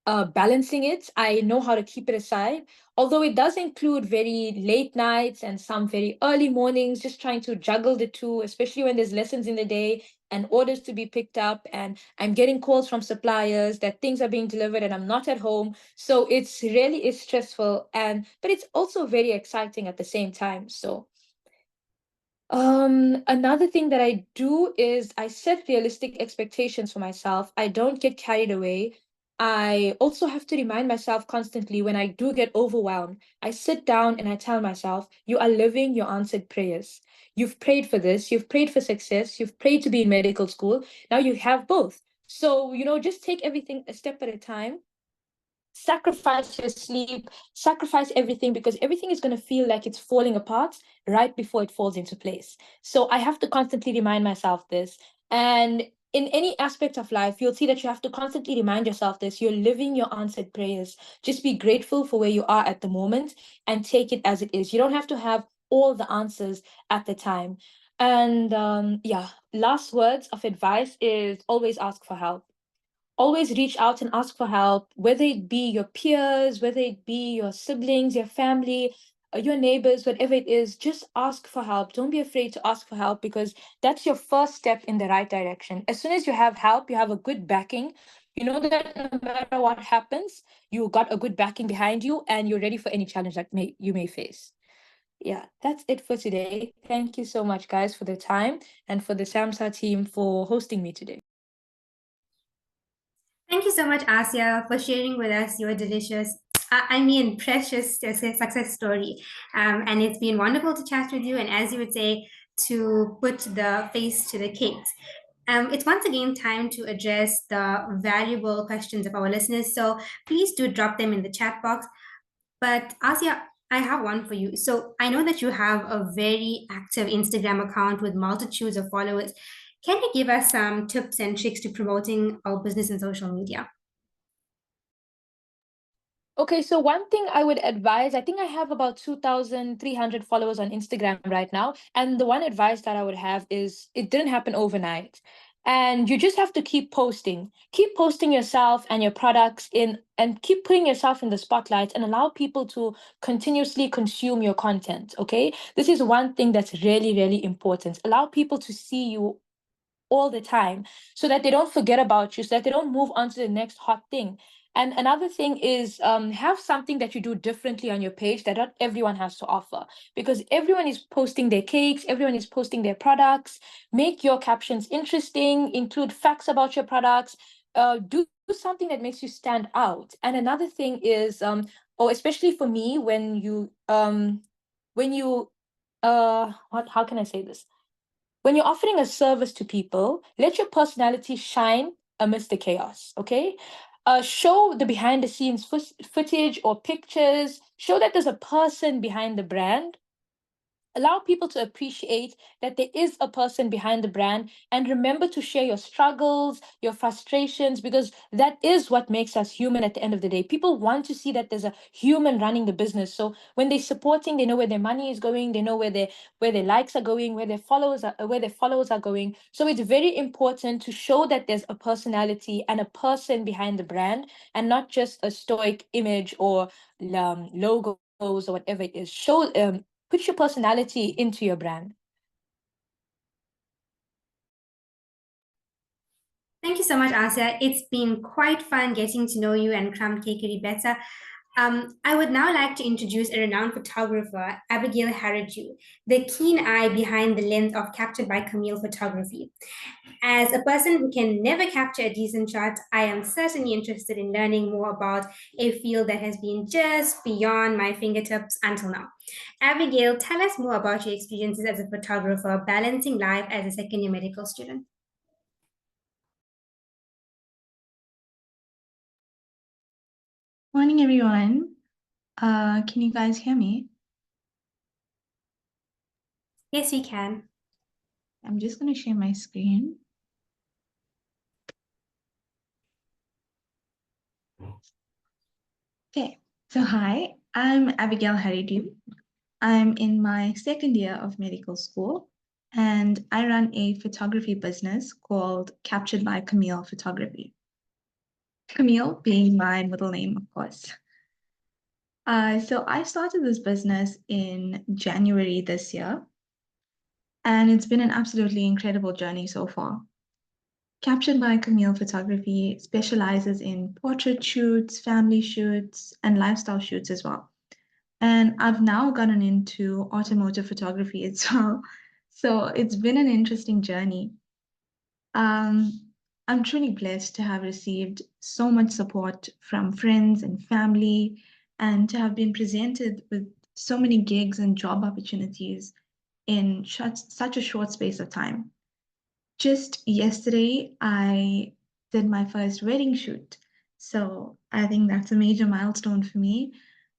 balancing it. I know how to keep it aside, although it does include very late nights and some very early mornings, just trying to juggle the two, especially when there's lessons in the day and orders to be picked up, and I'm getting calls from suppliers that things are being delivered and I'm not at home. So it's really is stressful, and but it's also very exciting at the same time. So another thing that I do is I set realistic expectations for myself. I don't get carried away. I also have to remind myself constantly when I do get overwhelmed. I sit down and I tell myself, you are living your answered prayers. You've prayed for this, you've prayed for success, you've prayed to be in medical school. Now you have both. So, just take everything a step at a time. Sacrifice your sleep, sacrifice everything, because everything is going to feel like it's falling apart right before it falls into place. So I have to constantly remind myself this. And in any aspect of life, you'll see that you have to constantly remind yourself this. You're living your answered prayers. Just be grateful for where you are at the moment and take it as it is. You don't have to have all the answers at the time. And yeah, last words of advice is always ask for help. Always reach out and ask for help, whether it be your peers, whether it be your siblings, your family, your neighbors, whatever it is, just ask for help. Don't be afraid to ask for help, because that's your first step in the right direction. As soon as you have help, you have a good backing. You know that no matter what happens, you got a good backing behind you and you're ready for any challenge that you may face. Yeah, that's it for today. Thank you so much, guys, for the time, and for the SAMSA team for hosting me today. Thank you so much, Asia, for sharing with us your delicious, precious success story. And it's been wonderful to chat with you, and as you would say, to put the face to the cakes. It's once again time to address the valuable questions of our listeners. So please do drop them in the chat box. But Asia, I have one for you. So I know that you have a very active Instagram account with multitudes of followers. Can you give us some tips and tricks to promoting our business in social media? Okay, so one thing I would advise, I think I have about 2,300 followers on Instagram right now. And the one advice that I would have is it didn't happen overnight. And you just have to keep posting. Keep posting yourself and your products in, and keep putting yourself in the spotlight and allow people to continuously consume your content. Okay. This is one thing that's really, really important. Allow people to see you all the time so that they don't forget about you, so that they don't move on to the next hot thing. And another thing is have something that you do differently on your page that not everyone has to offer, because everyone is posting their cakes, everyone is posting their products. Make your captions interesting, include facts about your products, do something that makes you stand out. And another thing is, or especially for me, when you how can I say this? When you're offering a service to people, let your personality shine amidst the chaos, okay? Show the behind the scenes footage or pictures. Show that there's a person behind the brand. Allow people to appreciate that there is a person behind the brand, and remember to share your struggles, your frustrations, because that is what makes us human at the end of the day. People want to see that there's a human running the business. So when they're supporting, they know where their money is going, they know where their likes are going, where their followers are going. So it's very important to show that there's a personality and a person behind the brand, and not just a stoic image or logos or whatever it is. Put your personality into your brand. Thank you so much, Asia. It's been quite fun getting to know you and Crumbed Cakery better. I would now like to introduce a renowned photographer, Abigail Haraju, the keen eye behind the lens of Captured by Camille photography. As a person who can never capture a decent shot, I am certainly interested in learning more about a field that has been just beyond my fingertips until now. Abigail, tell us more about your experiences as a photographer, balancing life as a second-year medical student. Morning, everyone. Can you guys hear me? Yes, we can. I'm just going to share my screen. Okay, so hi, I'm Abigail Haridu. I'm in my second year of medical school, and I run a photography business called Captured by Camille Photography. Camille being my middle name, of course. So I started this business in January this year, and it's been an absolutely incredible journey so far. Captured by Camille Photography specializes in portrait shoots, family shoots, and lifestyle shoots as well. And I've now gotten into automotive photography as well. So it's been an interesting journey. I'm truly blessed to have received so much support from friends and family, and to have been presented with so many gigs and job opportunities in such a short space of time. Just yesterday, I did my first wedding shoot. So I think that's a major milestone for me.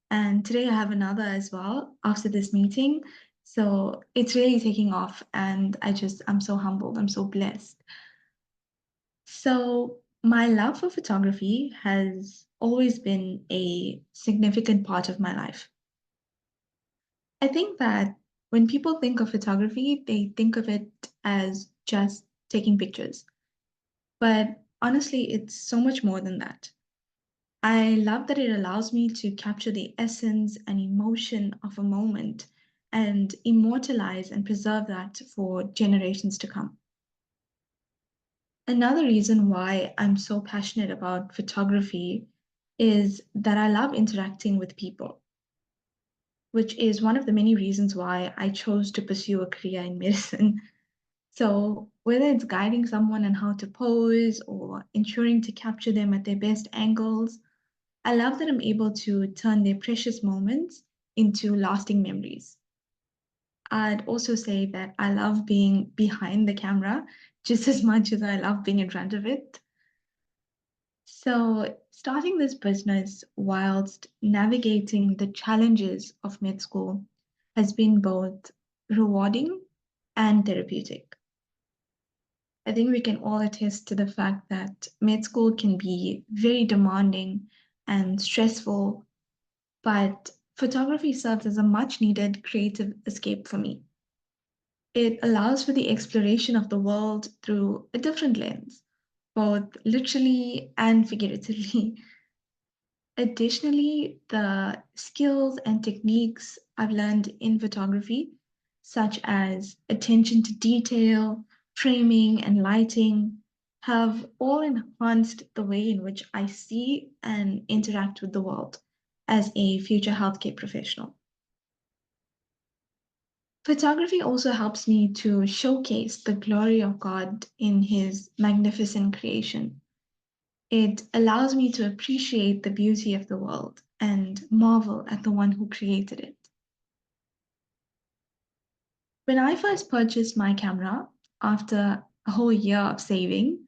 And today I have another as well after this meeting. So it's really taking off. And I'm so humbled. I'm so blessed. So my love for photography has always been a significant part of my life. I think that when people think of photography, they think of it as just taking pictures. But honestly, it's so much more than that. I love that it allows me to capture the essence and emotion of a moment and immortalize and preserve that for generations to come. Another reason why I'm so passionate about photography is that I love interacting with people, which is one of the many reasons why I chose to pursue a career in medicine. So whether it's guiding someone on how to pose or ensuring to capture them at their best angles, I love that I'm able to turn their precious moments into lasting memories. I'd also say that I love being behind the camera just as much as I love being in front of it. So starting this business whilst navigating the challenges of med school has been both rewarding and therapeutic. I think we can all attest to the fact that med school can be very demanding and stressful, but photography serves as a much needed creative escape for me. It allows for the exploration of the world through a different lens, both literally and figuratively. Additionally, the skills and techniques I've learned in photography, such as attention to detail, framing, and lighting, have all enhanced the way in which I see and interact with the world as a future healthcare professional. Photography also helps me to showcase the glory of God in His magnificent creation. It allows me to appreciate the beauty of the world and marvel at the one who created it. When I first purchased my camera, after a whole year of saving,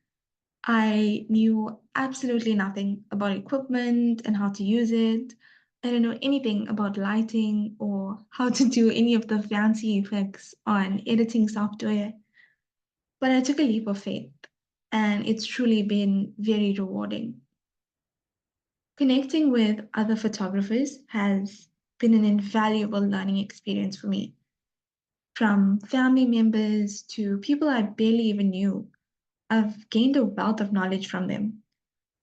I knew absolutely nothing about equipment and how to use it. I didn't know anything about lighting or how to do any of the fancy effects on editing software. But I took a leap of faith, and it's truly been very rewarding. Connecting with other photographers has been an invaluable learning experience for me. From family members to people I barely even knew, I've gained a wealth of knowledge from them.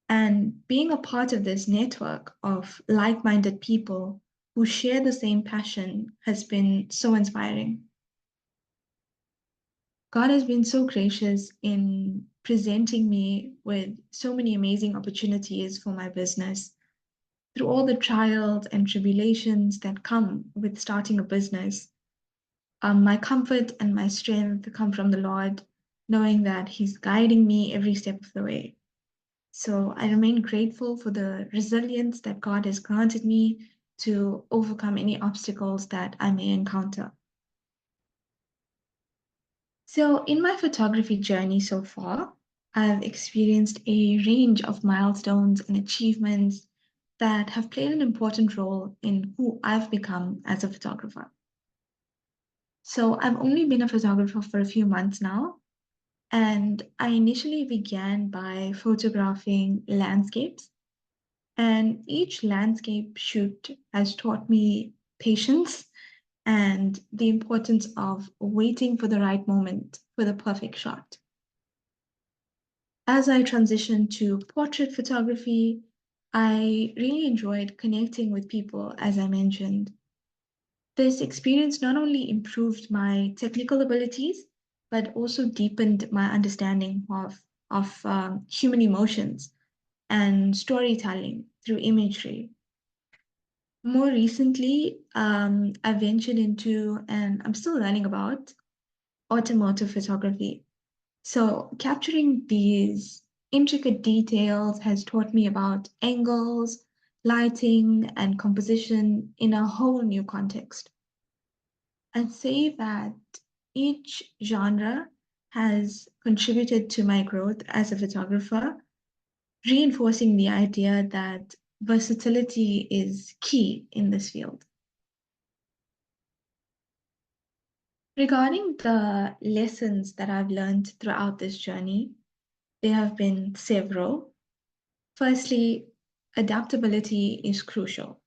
And being a part of this network of like-minded people who share the same passion has been so inspiring. God has been so gracious in presenting me with so many amazing opportunities for my business. Through all the trials and tribulations that come with starting a business, my comfort and my strength come from the Lord, knowing that He's guiding me every step of the way. So I remain grateful for the resilience that God has granted me to overcome any obstacles that I may encounter. So in my photography journey so far, I've experienced a range of milestones and achievements that have played an important role in who I've become as a photographer. So I've only been a photographer for a few months now, and I initially began by photographing landscapes. And each landscape shoot has taught me patience and the importance of waiting for the right moment for the perfect shot. As I transitioned to portrait photography, I really enjoyed connecting with people, as I mentioned. This experience not only improved my technical abilities, but also deepened my understanding of human emotions and storytelling through imagery. More recently, I ventured into, and I'm still learning about, automotive photography. So capturing these intricate details has taught me about angles, lighting, and composition in a whole new context. I'd say that each genre has contributed to my growth as a photographer, reinforcing the idea that versatility is key in this field. Regarding the lessons that I've learned throughout this journey, there have been several. Firstly, adaptability is crucial.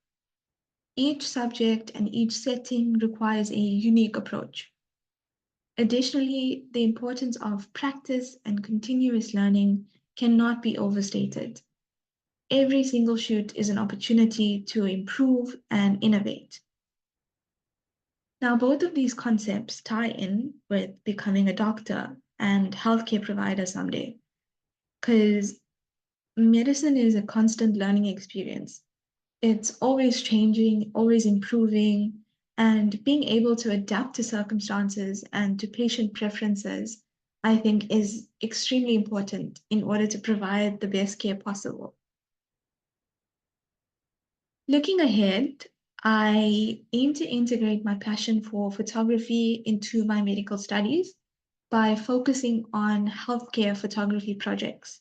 Each subject and each setting requires a unique approach. Additionally, the importance of practice and continuous learning cannot be overstated. Every single shoot is an opportunity to improve and innovate. Now, both of these concepts tie in with becoming a doctor and healthcare provider someday, because medicine is a constant learning experience. It's always changing, always improving, and being able to adapt to circumstances and to patient preferences, I think, is extremely important in order to provide the best care possible. Looking ahead, I aim to integrate my passion for photography into my medical studies by focusing on healthcare photography projects,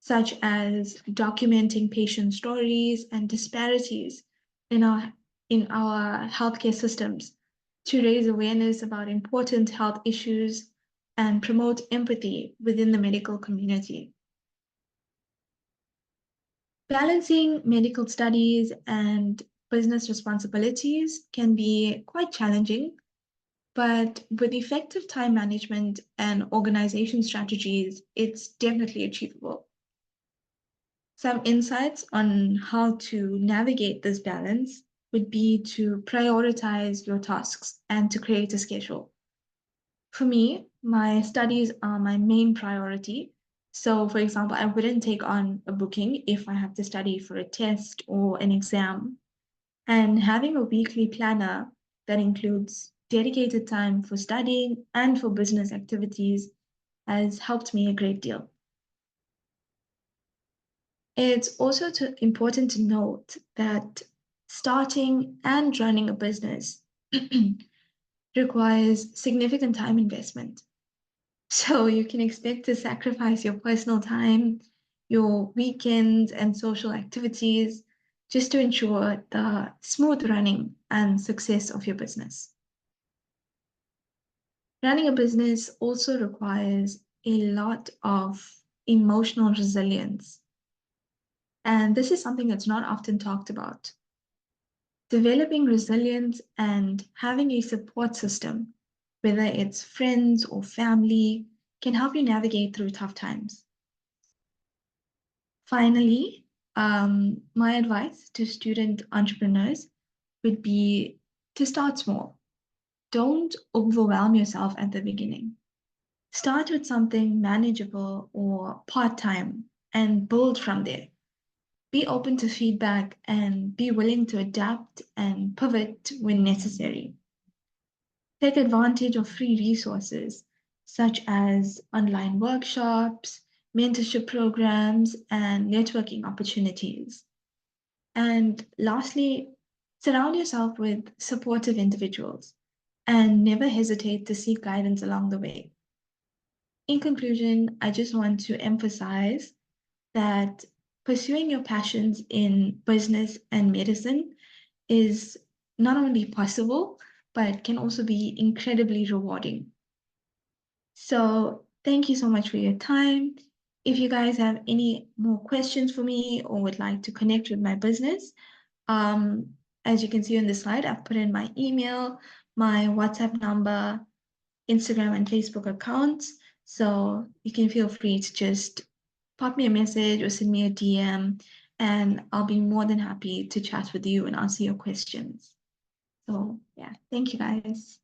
such as documenting patient stories and disparities in our healthcare systems to raise awareness about important health issues and promote empathy within the medical community. Balancing medical studies and business responsibilities can be quite challenging, but with effective time management and organization strategies, it's definitely achievable. Some insights on how to navigate this balance would be to prioritize your tasks and to create a schedule. For me, my studies are my main priority. So, for example, I wouldn't take on a booking if I have to study for a test or an exam. And having a weekly planner that includes dedicated time for studying and for business activities has helped me a great deal. It's also important to note that starting and running a business requires significant time investment. So you can expect to sacrifice your personal time, your weekends, and social activities just to ensure the smooth running and success of your business. Running a business also requires a lot of emotional resilience. And this is something that's not often talked about. Developing resilience and having a support system, whether it's friends or family, can help you navigate through tough times. Finally, my advice to student entrepreneurs would be to start small. Don't overwhelm yourself at the beginning. Start with something manageable or part-time and build from there. Be open to feedback and be willing to adapt and pivot when necessary. Take advantage of free resources such as online workshops, mentorship programs, and networking opportunities. And lastly, surround yourself with supportive individuals and never hesitate to seek guidance along the way. In conclusion, I just want to emphasize that pursuing your passions in business and medicine is not only possible, but can also be incredibly rewarding. So thank you so much for your time. If you guys have any more questions for me or would like to connect with my business, as you can see on the slide, I've put in my email, my WhatsApp number, Instagram and Facebook accounts. So you can feel free to just pop me a message or send me a DM, and I'll be more than happy to chat with you and answer your questions. So yeah, thank you guys.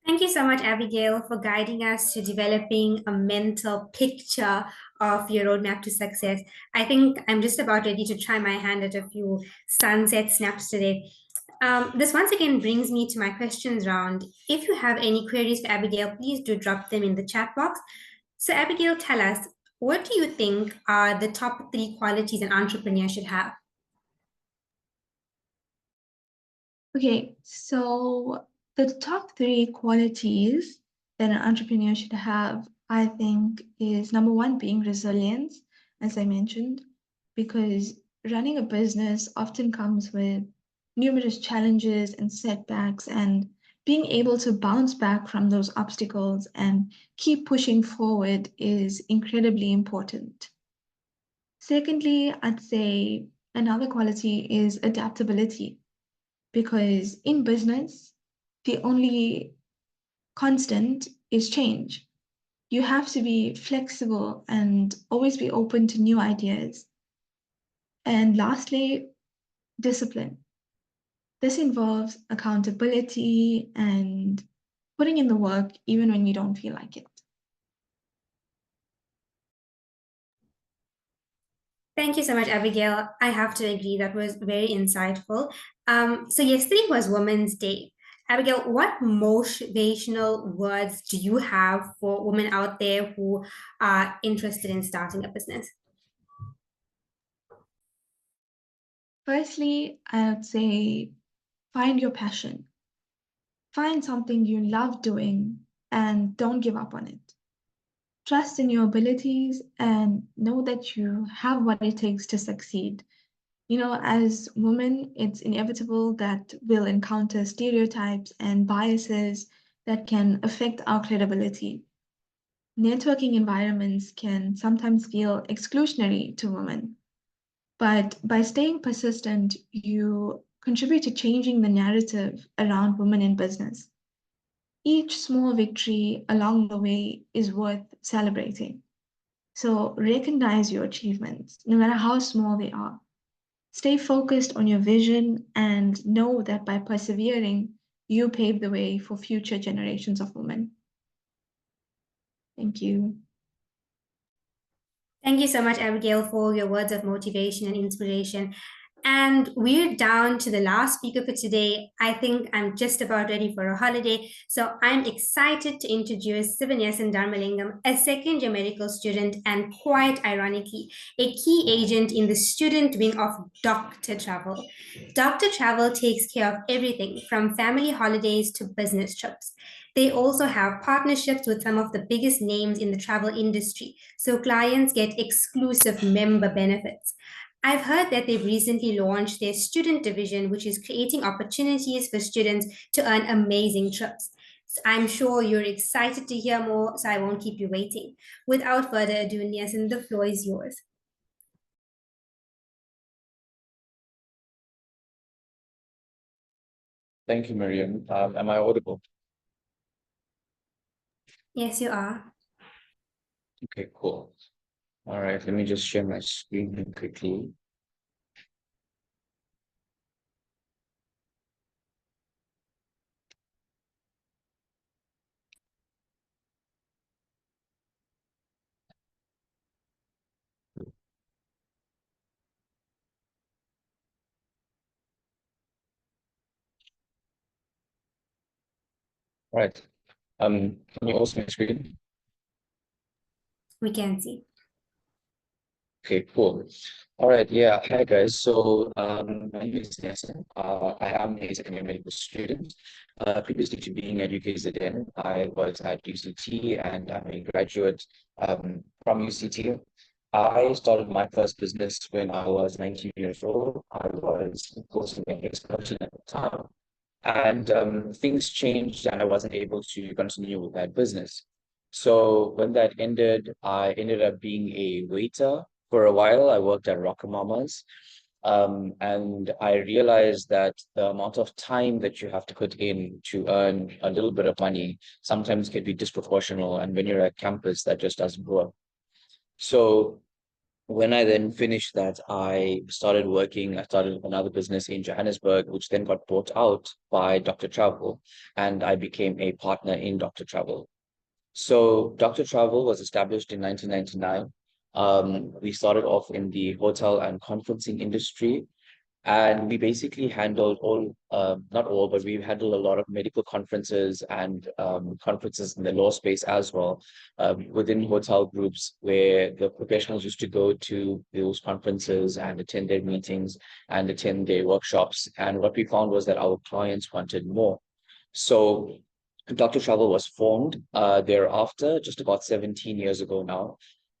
Thank you so much, Abigail, for guiding us to developing a mental picture of your roadmap to success. I think I'm just about ready to try my hand at a few sunset snaps today. This once again brings me to my questions round. If you have any queries for Abigail, please do drop them in the chat box. So Abigail, tell us, what do you think are the top 3 qualities an entrepreneur should have? Okay, so the top 3 qualities that an entrepreneur should have, I think, is number 1, being resilient, as I mentioned, because running a business often comes with numerous challenges and setbacks, and being able to bounce back from those obstacles and keep pushing forward is incredibly important. Secondly, I'd say another quality is adaptability, because in business, the only constant is change. You have to be flexible and always be open to new ideas. And lastly, discipline. This involves accountability and putting in the work even when you don't feel like it. Thank you so much, Abigail. I have to agree, that was very insightful. So yesterday was Women's Day. Abigail, what motivational words do you have for women out there who are interested in starting a business? Firstly, I would say find your passion. Find something you love doing and don't give up on it. Trust in your abilities and know that you have what it takes to succeed. You know, as women, it's inevitable that we'll encounter stereotypes and biases that can affect our credibility. Networking environments can sometimes feel exclusionary to women, but by staying persistent, you contribute to changing the narrative around women in business. Each small victory along the way is worth celebrating. So recognize your achievements, no matter how small they are. Stay focused on your vision and know that by persevering, you pave the way for future generations of women. Thank you. Thank you so much, Abigail, for your words of motivation and inspiration. And we're down to the last speaker for today. I think I'm just about ready for a holiday. So I'm excited to introduce Sivanesan Dharmalingam, a second-year medical student and, quite ironically, a key agent in the student wing of Dr. Travel. Dr. Travel takes care of everything from family holidays to business trips. They also have partnerships with some of the biggest names in the travel industry, so clients get exclusive member benefits. I've heard that they've recently launched their student division, which is creating opportunities for students to earn amazing trips. I'm sure you're excited to hear more, so I won't keep you waiting. Without further ado, Niasan, the floor is yours. Thank you, Miriam. Am I audible? Yes, you are. Okay, cool. All right, let me just share my screen here quickly. All right. Can you all see my screen? We can see. Okay, cool. All right, yeah. Hi guys. So my name is Nelson. I am a second-year medical student. Previously to being at UKZN, I was at UCT and I'm a graduate from UCT. I started my first business when I was 19 years old. I was, of course, an ex-person at the time. And things changed and I wasn't able to continue with that business. So when that ended, I ended up being a waiter for a while. I worked at Rockamama's. And I realized that the amount of time that you have to put in to earn a little bit of money sometimes can be disproportional. And when you're at campus, that just doesn't work. So when I then finished that, I started working. I started another business in Johannesburg, which then got bought out by Dr. Travel, and I became a partner in Dr. Travel. So Dr. Travel was established in 1999. We started off in the hotel and conferencing industry, and we basically handled all, not all, but we handled a lot of medical conferences and conferences in the law space as well, within hotel groups where the professionals used to go to those conferences and attend their meetings and attend their workshops. And what we found was that our clients wanted more. So Dr. Travel was formed thereafter, just about 17 years ago now.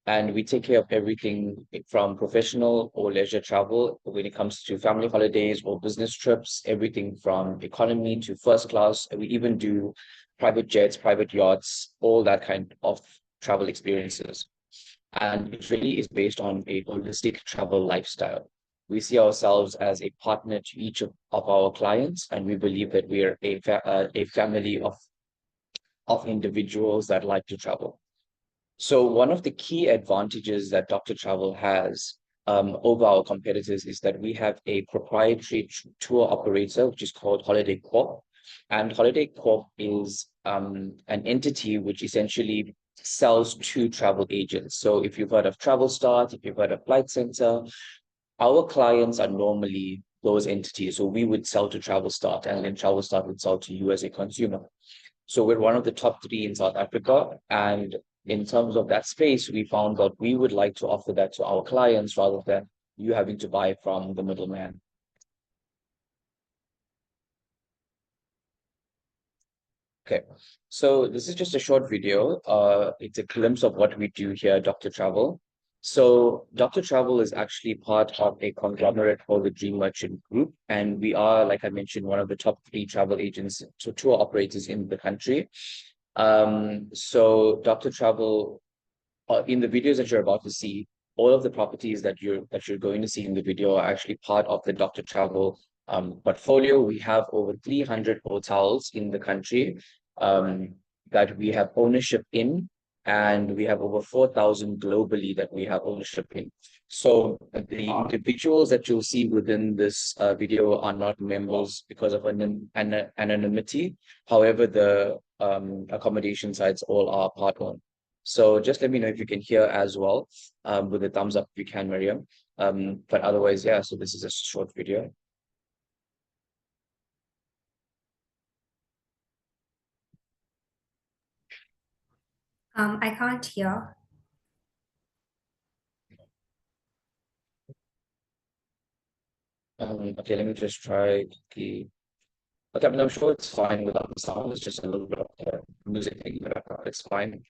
And we take care of everything from professional or leisure travel when it comes to family holidays or business trips, everything from economy to first class. We even do private jets, private yachts, all that kind of travel experiences. And it really is based on a holistic travel lifestyle. We see ourselves as a partner to each of our clients, and we believe that we are a family of individuals that like to travel. So one of the key advantages that Dr. Travel has over our competitors is that we have a proprietary tour operator, which is called Holiday Corp. And Holiday Corp is an entity which essentially sells to travel agents. So if you've heard of Travel Start, if you've heard of Flight Center, our clients are normally those entities. So we would sell to Travel Start, and then Travel Start would sell to you as a consumer. So we're one of the top 3 in South Africa. And in terms of that space, we found that we would like to offer that to our clients rather than you having to buy from the middleman. Okay, so this is just a short video. It's a glimpse of what we do here at Dr. Travel. So Dr. Travel is actually part of a conglomerate called the Dream Merchant Group, and we are, like I mentioned, one of the top three travel agents, so tour operators in the country. So Dr. Travel, in the videos that you're about to see, all of the properties that you're going to see in the video are actually part of the Dr. Travel portfolio. We have over 300 hotels in the country that we have ownership in, and we have over 4,000 globally that we have ownership in. So the individuals that you'll see within this video are not members because of anonymity. However, the accommodation sites all are part owned. So just let me know if you can hear as well, with a thumbs up if you can, Miriam. But otherwise, yeah, so this is a short video. I can't hear. Okay, let me just try the. Okay, I mean, I'm sure it's fine without the sound. It's just a little bit of music thing, but it's fine.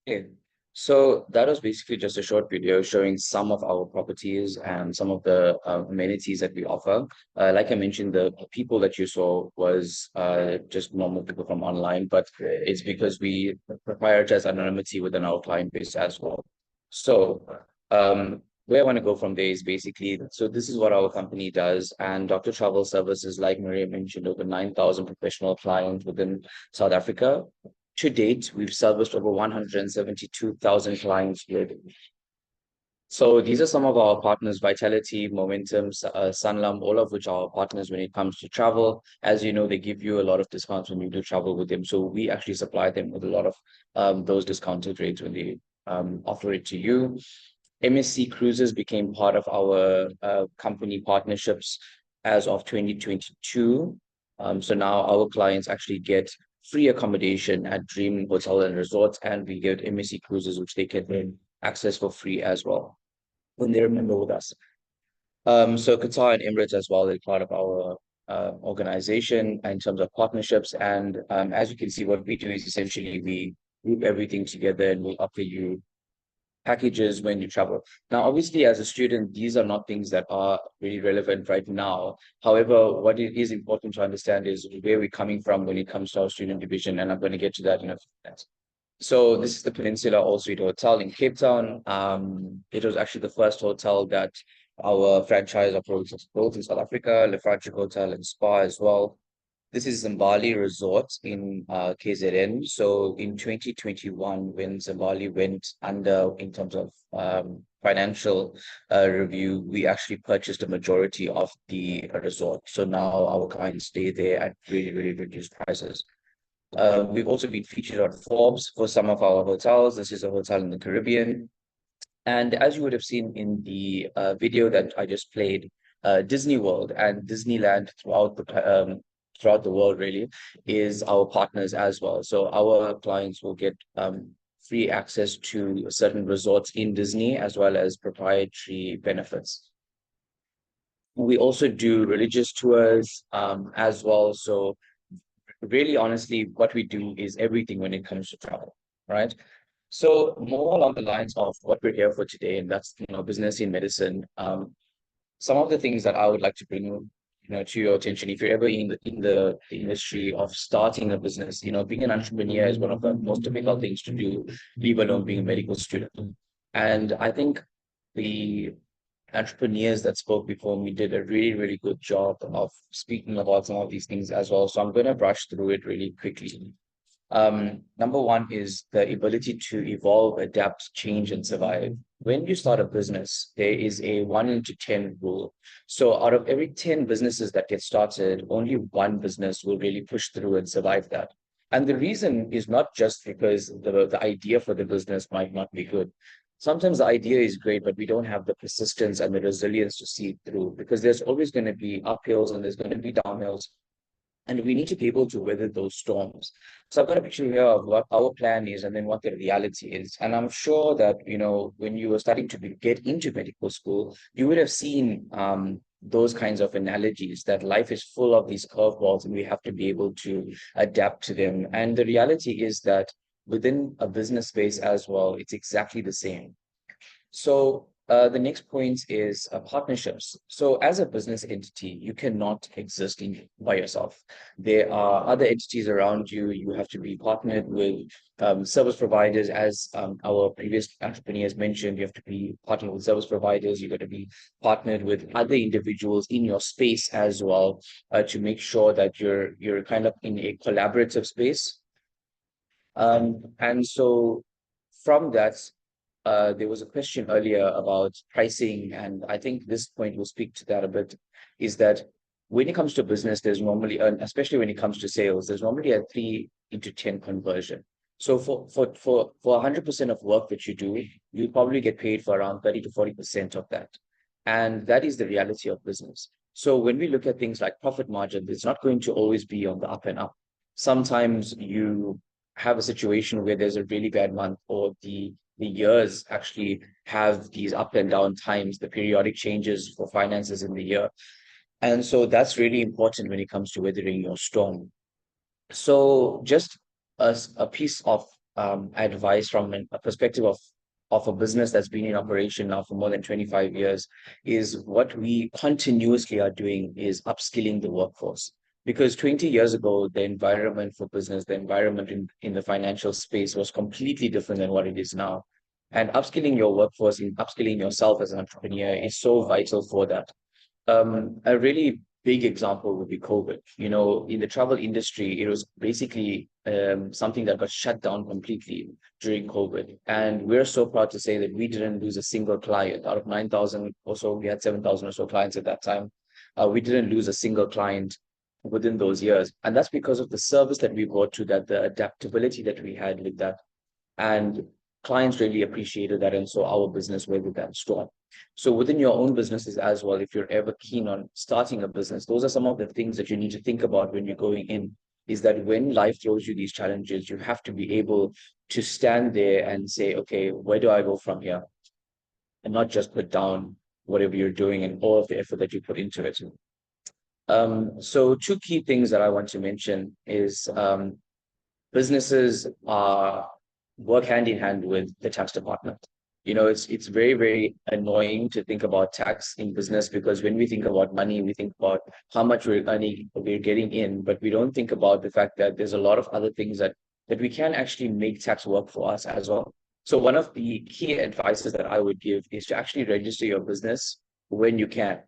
Okay, so that was basically just a short video showing some of our properties and some of the amenities that we offer. Like I mentioned, the people that you saw was just normal people from online, but it's because we prioritize anonymity within our client base as well. So where I want to go from there is basically, so this is what our company does, and Dr. Travel Services, like Maria mentioned, over 9,000 professional clients within South Africa. To date, we've serviced over 172,000 clients globally. So these are some of our partners: Vitality, Momentum, Sanlam, all of which are our partners when it comes to travel. As you know, they give you a lot of discounts when you do travel with them. So we actually supply them with a lot of those discounted rates when they offer it to you. MSC Cruises became part of our company partnerships as of 2022. So now our clients actually get free accommodation at Dream Hotel and Resorts, and we get MSC Cruises, which they can then access for free as well when they're a member with us. So Qatar and Emirates as well, they're part of our organization in terms of partnerships. And as you can see, what we do is essentially we group everything together and we offer you packages when you travel. Now, obviously, as a student, these are not things that are really relevant right now. However, what it is important to understand is where we're coming from when it comes to our student division, and I'm going to get to that in a few minutes. So this is the Peninsula All Suite Hotel in Cape Town. It was actually the first hotel that our franchise operates both in South Africa, Le Franchic Hotel and Spa as well. This is Zimbali Resort in KZN. So in 2021, when Zimbali went under in terms of financial review, we actually purchased a majority of the resort. So now our clients stay there at really, really reduced prices. We've also been featured on Forbes for some of our hotels. This is a hotel in the Caribbean. And as you would have seen in the video that I just played, Disney World and Disneyland throughout the world really is our partners as well. So our clients will get free access to certain resorts in Disney as well as proprietary benefits. We also do religious tours as well. So really, honestly, what we do is everything when it comes to travel, right? So more along the lines of what we're here for today, and that's business in medicine. Some of the things that I would like to bring to your attention, if you're ever in the industry of starting a business, being an entrepreneur is one of the most difficult things to do, leave alone being a medical student. And I think the entrepreneurs that spoke before me did a really, really good job of speaking about some of these things as well. So I'm going to brush through it really quickly. Number one is the ability to evolve, adapt, change, and survive. When you start a business, there is a 1 into 10 rule. So out of every 10 businesses that get started, only one business will really push through and survive that. And the reason is not just because the idea for the business might not be good. Sometimes the idea is great, but we don't have the persistence and the resilience to see it through, because there's always going to be uphills and there's going to be downhills. And we need to be able to weather those storms. So I've got a picture here of what our plan is and then what the reality is. And I'm sure that, when you were starting to get into medical school, you would have seen those kinds of analogies that life is full of these curveballs and we have to be able to adapt to them. And the reality is that within a business space as well, it's exactly the same. So the next point is partnerships. So as a business entity, you cannot exist by yourself. There are other entities around you. You have to be partnered with service providers. As our previous entrepreneurs mentioned, you have to be partnered with service providers. You've got to be partnered with other individuals in your space as well to make sure that you're kind of in a collaborative space. And so from that, there was a question earlier about pricing, and I think this point will speak to that a bit, is that when it comes to business, there's normally, especially when it comes to sales, there's normally a 3 into 10 conversion. So for 100% of work that you do, you probably get paid for around 30 to 40% of that. And that is the reality of business. So when we look at things like profit margin, it's not going to always be on the up and up. Sometimes you have a situation where there's a really bad month, or the years actually have these up and down times, the periodic changes for finances in the year. And so that's really important when it comes to weathering your storm. So just a piece of advice from a perspective of a business that's been in operation now for more than 25 years is what we continuously are doing is upskilling the workforce. Because 20 years ago, the environment for business, the environment in the financial space was completely different than what it is now. And upskilling your workforce and upskilling yourself as an entrepreneur is so vital for that. A really big example would be COVID. In the travel industry, it was basically something that got shut down completely during COVID. And we're so proud to say that we didn't lose a single client. Out of 9,000 or so, we had 7,000 or so clients at that time. We didn't lose a single client within those years. And that's because of the service that we brought to that, the adaptability that we had with that. And clients really appreciated that. And so our business weathered that storm. So within your own businesses as well, if you're ever keen on starting a business, those are some of the things that you need to think about when you're going in, is that when life throws you these challenges, you have to be able to stand there and say, okay, where do I go from here? And not just put down whatever you're doing and all of the effort that you put into it. So 2 key things that I want to mention is businesses work hand in hand with the tax department. You know, it's very, very annoying to think about tax in business, because when we think about money, we think about how much we're earning, we're getting in, but we don't think about the fact that there's a lot of other things that we can actually make tax work for us as well. So one of the key advices that I would give is to actually register your business when you can.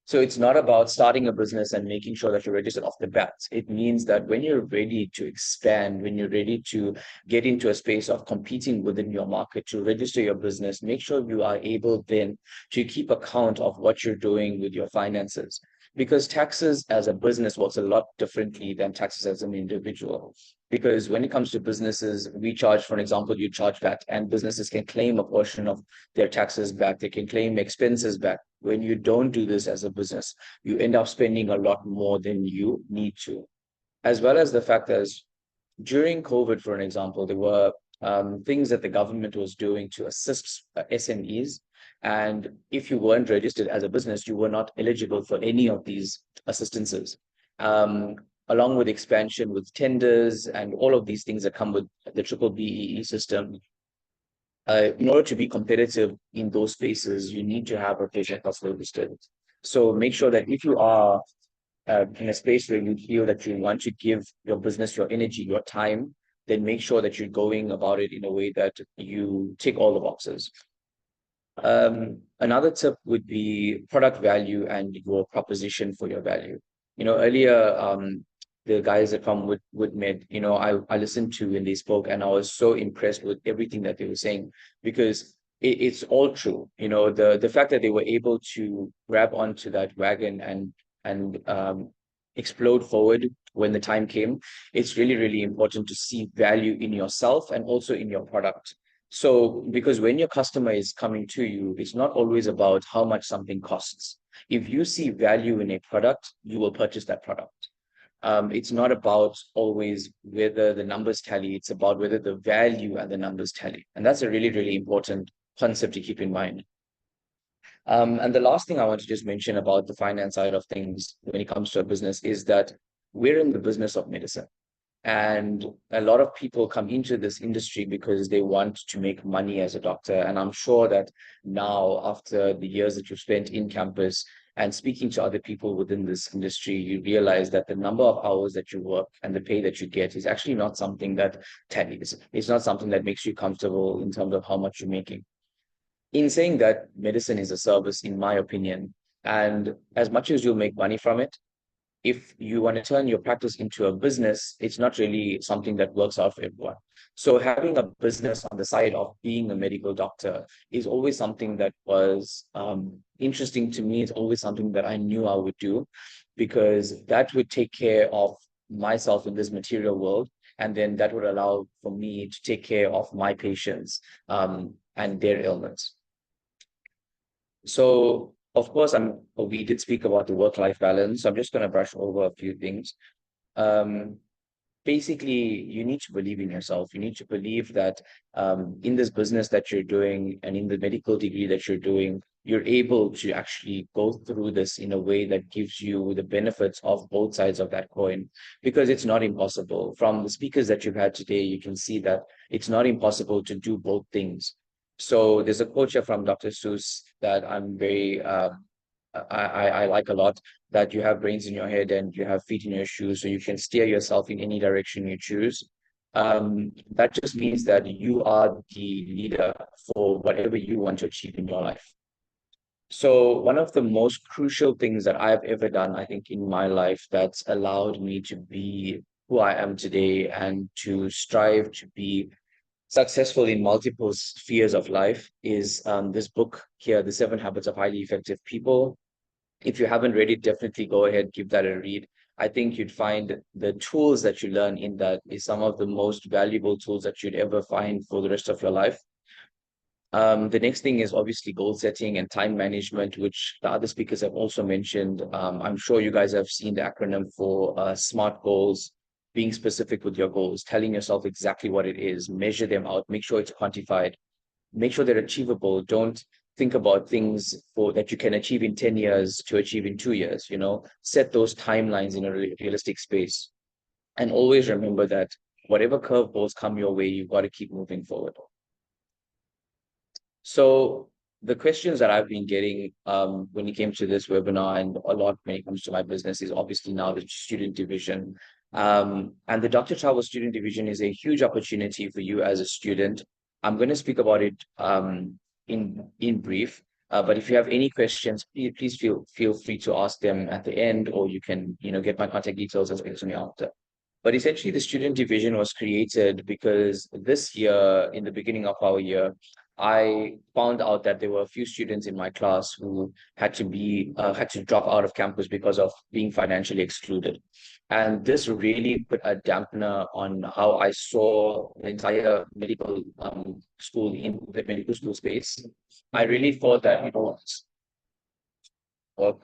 So it's not about starting a business and making sure that you're registered off the bat. It means that when you're ready to expand, when you're ready to get into a space of competing within your market, to register your business, make sure you are able then to keep account of what you're doing with your finances. Because taxes as a business works a lot differently than taxes as an individual. Because when it comes to businesses, we charge, for example, you charge VAT, and businesses can claim a portion of their taxes back. They can claim expenses back. When you don't do this as a business, you end up spending a lot more than you need to. As well as the fact that during COVID, for an example, there were things that the government was doing to assist SMEs. And if you weren't registered as a business, you were not eligible for any of these assistances. Along with expansion with tenders and all of these things that come with the triple BEE system, in order to be competitive in those spaces, you need to have a patient that's registered. So make sure that if you are in a space where you feel that you want to give your business your energy, your time, then make sure that you're going about it in a way that you tick all the boxes. Another tip would be product value and your proposition for your value. You know, earlier, the guys that from WoodMed, you know, I listened to when they spoke, and I was so impressed with everything that they were saying, because it's all true. You know, the fact that they were able to grab onto that wagon and explode forward when the time came, it's really, really important to see value in yourself and also in your product. So, because when your customer is coming to you, it's not always about how much something costs. If you see value in a product, you will purchase that product. It's not about always whether the numbers tally, it's about whether the value and the numbers tally. And that's a really, really important concept to keep in mind. And the last thing I want to just mention about the finance side of things when it comes to a business is that we're in the business of medicine. And a lot of people come into this industry because they want to make money as a doctor. And I'm sure that now, after the years that you've spent in campus and speaking to other people within this industry, you realize that the number of hours that you work and the pay that you get is actually not something that tallies. It's not something that makes you comfortable in terms of how much you're making. In saying that, medicine is a service, in my opinion. And as much as you'll make money from it, if you want to turn your practice into a business, it's not really something that works out for everyone. So having a business on the side of being a medical doctor is always something that was interesting to me. It's always something that I knew I would do, because that would take care of myself in this material world. And then that would allow for me to take care of my patients and their ailments. So, of course, we did speak about the work-life balance. So I'm just going to brush over a few things. Basically, you need to believe in yourself. You need to believe that in this business that you're doing and in the medical degree that you're doing, you're able to actually go through this in a way that gives you the benefits of both sides of that coin, because it's not impossible. From the speakers that you've had today, you can see that it's not impossible to do both things. So there's a quote here from Dr. Seuss that I'm very, I like a lot, that you have brains in your head and you have feet in your shoes, so you can steer yourself in any direction you choose. That just means that you are the leader for whatever you want to achieve in your life. So one of the most crucial things that I've ever done, I think, in my life that's allowed me to be who I am today and to strive to be successful in multiple spheres of life is this book here, The 7 Habits of Highly Effective People. If you haven't read it, definitely go ahead, give that a read. I think you'd find the tools that you learn in that is some of the most valuable tools that you'd ever find for the rest of your life. The next thing is obviously goal setting and time management, which the other speakers have also mentioned. I'm sure you guys have seen the acronym for SMART goals, being specific with your goals, telling yourself exactly what it is, measure them out, make sure it's quantified, make sure they're achievable. Don't think about things that you can achieve in 10 years to achieve in 2 years, you know, set those timelines in a realistic space. And always remember that whatever curveballs come your way, you've got to keep moving forward. So the questions that I've been getting when it came to this webinar and a lot when it comes to my business is obviously now the student division. And the Dr. Travel student division is a huge opportunity for you as a student. I'm going to speak about it in brief. But if you have any questions, please feel free to ask them at the end, or you can, get my contact details and speak to me after. But essentially, the student division was created because this year, in the beginning of our year, I found out that there were a few students in my class who had to drop out of campus because of being financially excluded. And this really put a dampener on how I saw the entire medical school in the medical school space. I really thought that, work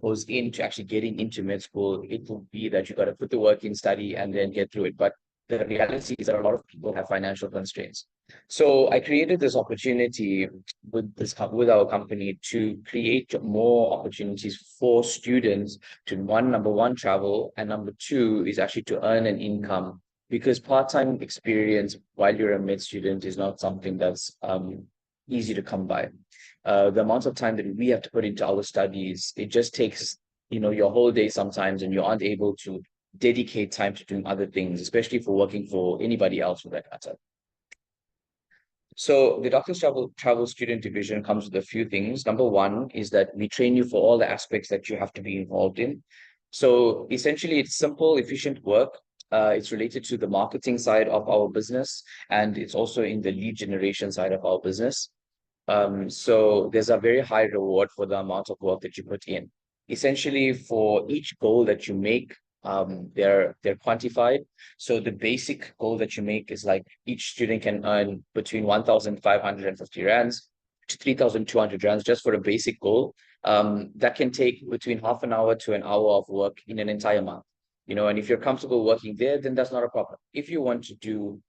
goes into actually getting into med school, it will be that you got to put the work in, study, and then get through it. But the reality is that a lot of people have financial constraints. So I created this opportunity with our company to create more opportunities for students to number one, travel, and number two is actually to earn an income, because part-time experience while you're a med student is not something that's easy to come by. The amount of time that we have to put into our studies, it just takes, your whole day sometimes, and you aren't able to dedicate time to doing other things, especially for working for anybody else for that matter. So the Doctors Travel Student Division comes with a few things. Number one is that we train you for all the aspects that you have to be involved in. So essentially, it's simple, efficient work. It's related to the marketing side of our business, and it's also in the lead generation side of our business. So there's a very high reward for the amount of work that you put in. Essentially, for each goal that you make, they're quantified. So the basic goal that you make is like each student can earn between 1,550 rands to 3,200 rands just for a basic goal. That can take between half an hour to an hour of work in an entire month. And if you're comfortable working there, then that's not a problem. If you want to do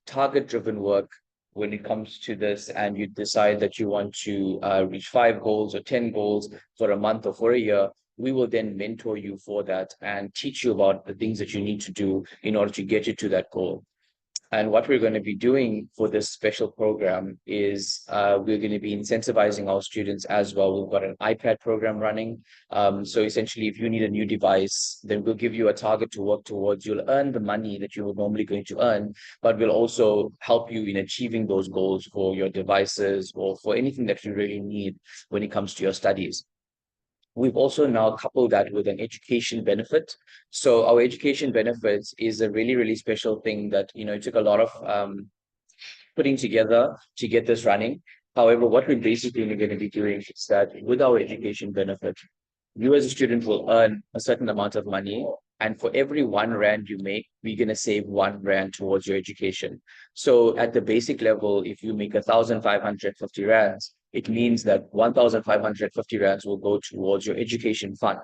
target-driven work when it comes to this, and you decide that you want to reach 5 goals or 10 goals for a month or for a year, we will then mentor you for that and teach you about the things that you need to do in order to get you to that goal. And what we're going to be doing for this special program is we're going to be incentivizing our students as well. We've got an iPad program running. So essentially, if you need a new device, then we'll give you a target to work towards. You'll earn the money that you were normally going to earn, but we'll also help you in achieving those goals for your devices or for anything that you really need when it comes to your studies. We've also now coupled that with an education benefit. So our education benefits is a really, really special thing that, it took a lot of putting together to get this running. However, what we're basically going to be doing is that with our education benefit, you as a student will earn a certain amount of money. And for every 1 rand you make, we're going to save 1 rand towards your education. So at the basic level, if you make 1,550 rands, it means that 1,550 rands will go towards your education fund.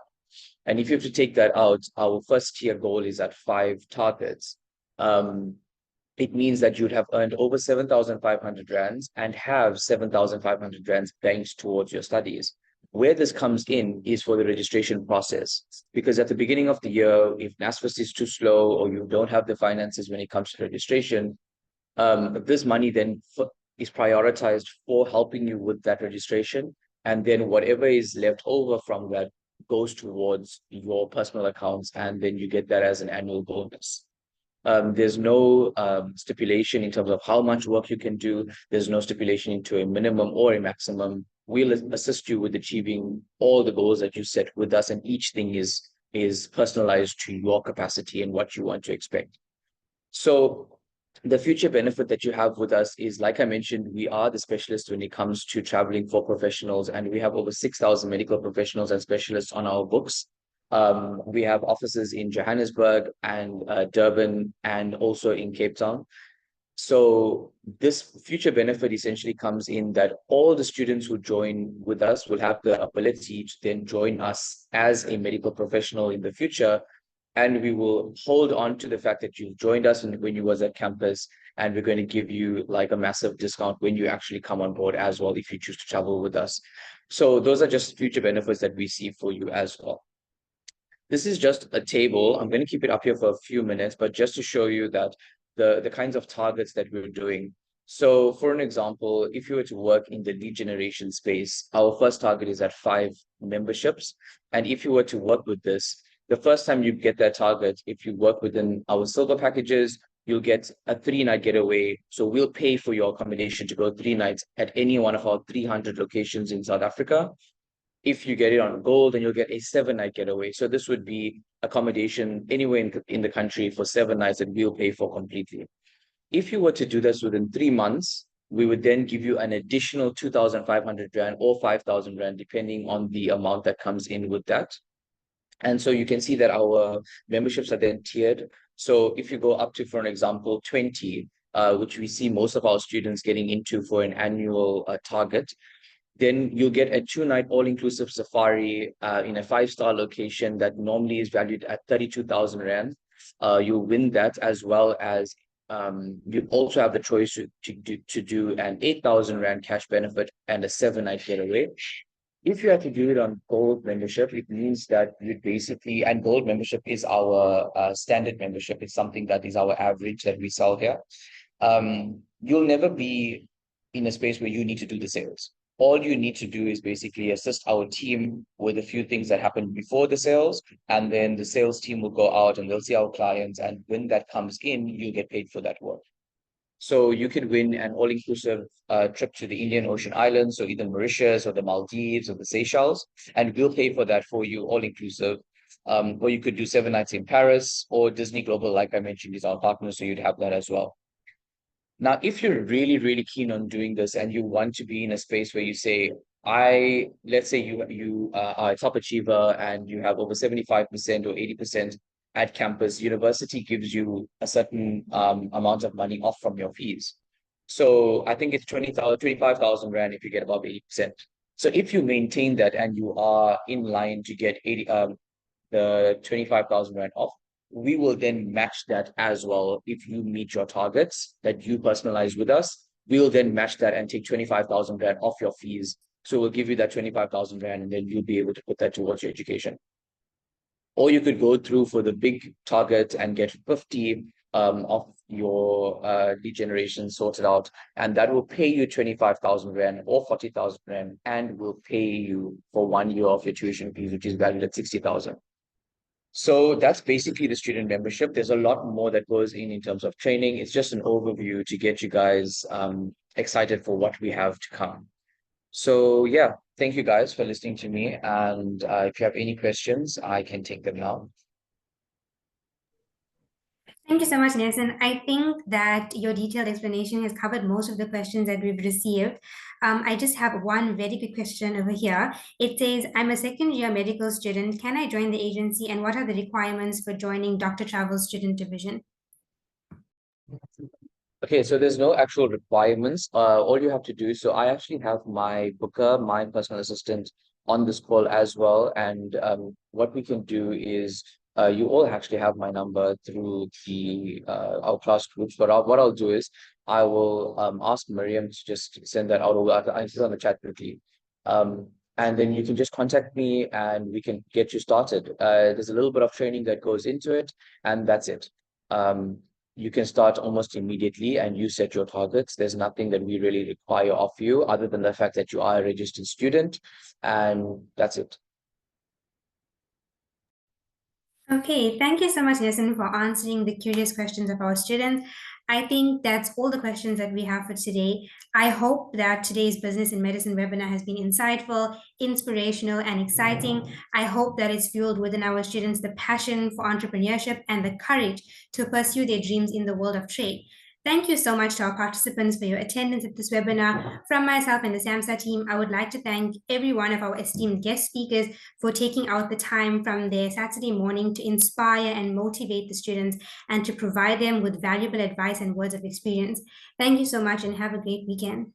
And if you have to take that out, our first tier goal is at 5 targets. It means that you'd have earned over 7,500 rands and have 7,500 rands banked towards your studies. Where this comes in is for the registration process, because at the beginning of the year, if NSFAS is too slow or you don't have the finances when it comes to registration, this money then is prioritized for helping you with that registration. And then whatever is left over from that goes towards your personal accounts, and then you get that as an annual bonus. There's no stipulation in terms of how much work you can do. There's no stipulation into a minimum or a maximum. We'll assist you with achieving all the goals that you set with us, and each thing is personalized to your capacity and what you want to expect. So the future benefit that you have with us is, like I mentioned, we are the specialists when it comes to traveling for professionals, and we have over 6,000 medical professionals and specialists on our books. We have offices in Johannesburg and Durban, and also in Cape Town. So this future benefit essentially comes in that all the students who join with us will have the ability to then join us as a medical professional in the future. And we will hold on to the fact that you've joined us when you was at campus, and we're going to give you like a massive discount when you actually come on board as well, if you choose to travel with us. So those are just future benefits that we see for you as well. This is just a table. I'm going to keep it up here for a few minutes, but just to show you that the kinds of targets that we're doing. So for an example, if you were to work in the lead generation space, our first target is at 5 memberships. And if you were to work with this, the first time you get that target, if you work within our silver packages, you'll get a 3-night getaway. So we'll pay for your accommodation to go 3 nights at any one of our 300 locations in South Africa. If you get it on gold, then you'll get a 7-night getaway. So this would be accommodation anywhere in the country for 7 nights that we'll pay for completely. If you were to do this within 3 months, we would then give you an additional 2,500 Rand or 5,000 Rand, depending on the amount that comes in with that. And so you can see that our memberships are then tiered. So if you go up to, for an example, 20, which we see most of our students getting into for an annual target, then you'll get a 2-night all-inclusive safari in a 5-star location that normally is valued at 32,000 Rand. You'll win that, as well as you also have the choice to do an 8,000 Rand cash benefit and a 7-night getaway. If you have to do it on gold membership, it means that you basically, and gold membership is our standard membership. It's something that is our average that we sell here. You'll never be in a space where you need to do the sales. All you need to do is basically assist our team with a few things that happen before the sales, and then the sales team will go out and they'll see our clients, and when that comes in, you get paid for that work. So you could win an all-inclusive trip to the Indian Ocean Islands, so either Mauritius or the Maldives or the Seychelles, and we'll pay for that for you, all-inclusive. Or you could do 7 nights in Paris, or Disney Global, like I mentioned, is our partner, so you'd have that as well. Now, if you're really, really keen on doing this and you want to be in a space where you say, let's say you are a top achiever and you have over 75% or 80% at campus, university gives you a certain amount of money off from your fees. So I think it's 25,000 Rand if you get above 80%. So if you maintain that and you are in line to get the 25,000 Rand off, we will then match that as well. If you meet your targets that you personalize with us, we'll then match that and take 25,000 Rand off your fees. So we'll give you that 25,000 Rand, and then you'll be able to put that towards your education. Or you could go through for the big target and get 50 of your lead generation sorted out, and that will pay you 25,000 Rand or 40,000 Rand, and will pay you for 1 year of your tuition fees, which is valued at 60,000. So that's basically the student membership. There's a lot more that goes in terms of training. It's just an overview to get you guys excited for what we have to come. So yeah, thank you guys for listening to me. And if you have any questions, I can take them now. Thank you so much, Nelson. I think that your detailed explanation has covered most of the questions that we've received. I just have one very quick question over here. It says, I'm a second-year medical student. Can I join the agency, and what are the requirements for joining Dr. Travel's student division? Okay, so there's no actual requirements. All you have to do, so I actually have my booker, my personal assistant, on this call as well. And what we can do is, you all actually have my number through the our class groups. But what I'll do is I will ask Miriam to just send that out. I'll see on the chat quickly. And then you can just contact me and we can get you started. There's a little bit of training that goes into it, and that's it. You can start almost immediately and you set your targets. There's nothing that we really require of you other than the fact that you are a registered student, and that's it. Okay, thank you so much, Nelson, for answering the curious questions of our students. I think that's all the questions that we have for today. I hope that today's Business in Medicine webinar has been insightful, inspirational, and exciting. I hope that it's fueled within our students the passion for entrepreneurship and the courage to pursue their dreams in the world of trade. Thank you so much to our participants for your attendance at this webinar. From myself and the SAMSA team, I would like to thank every one of our esteemed guest speakers for taking out the time from their Saturday morning to inspire and motivate the students and to provide them with valuable advice and words of experience. Thank you so much and have a great weekend.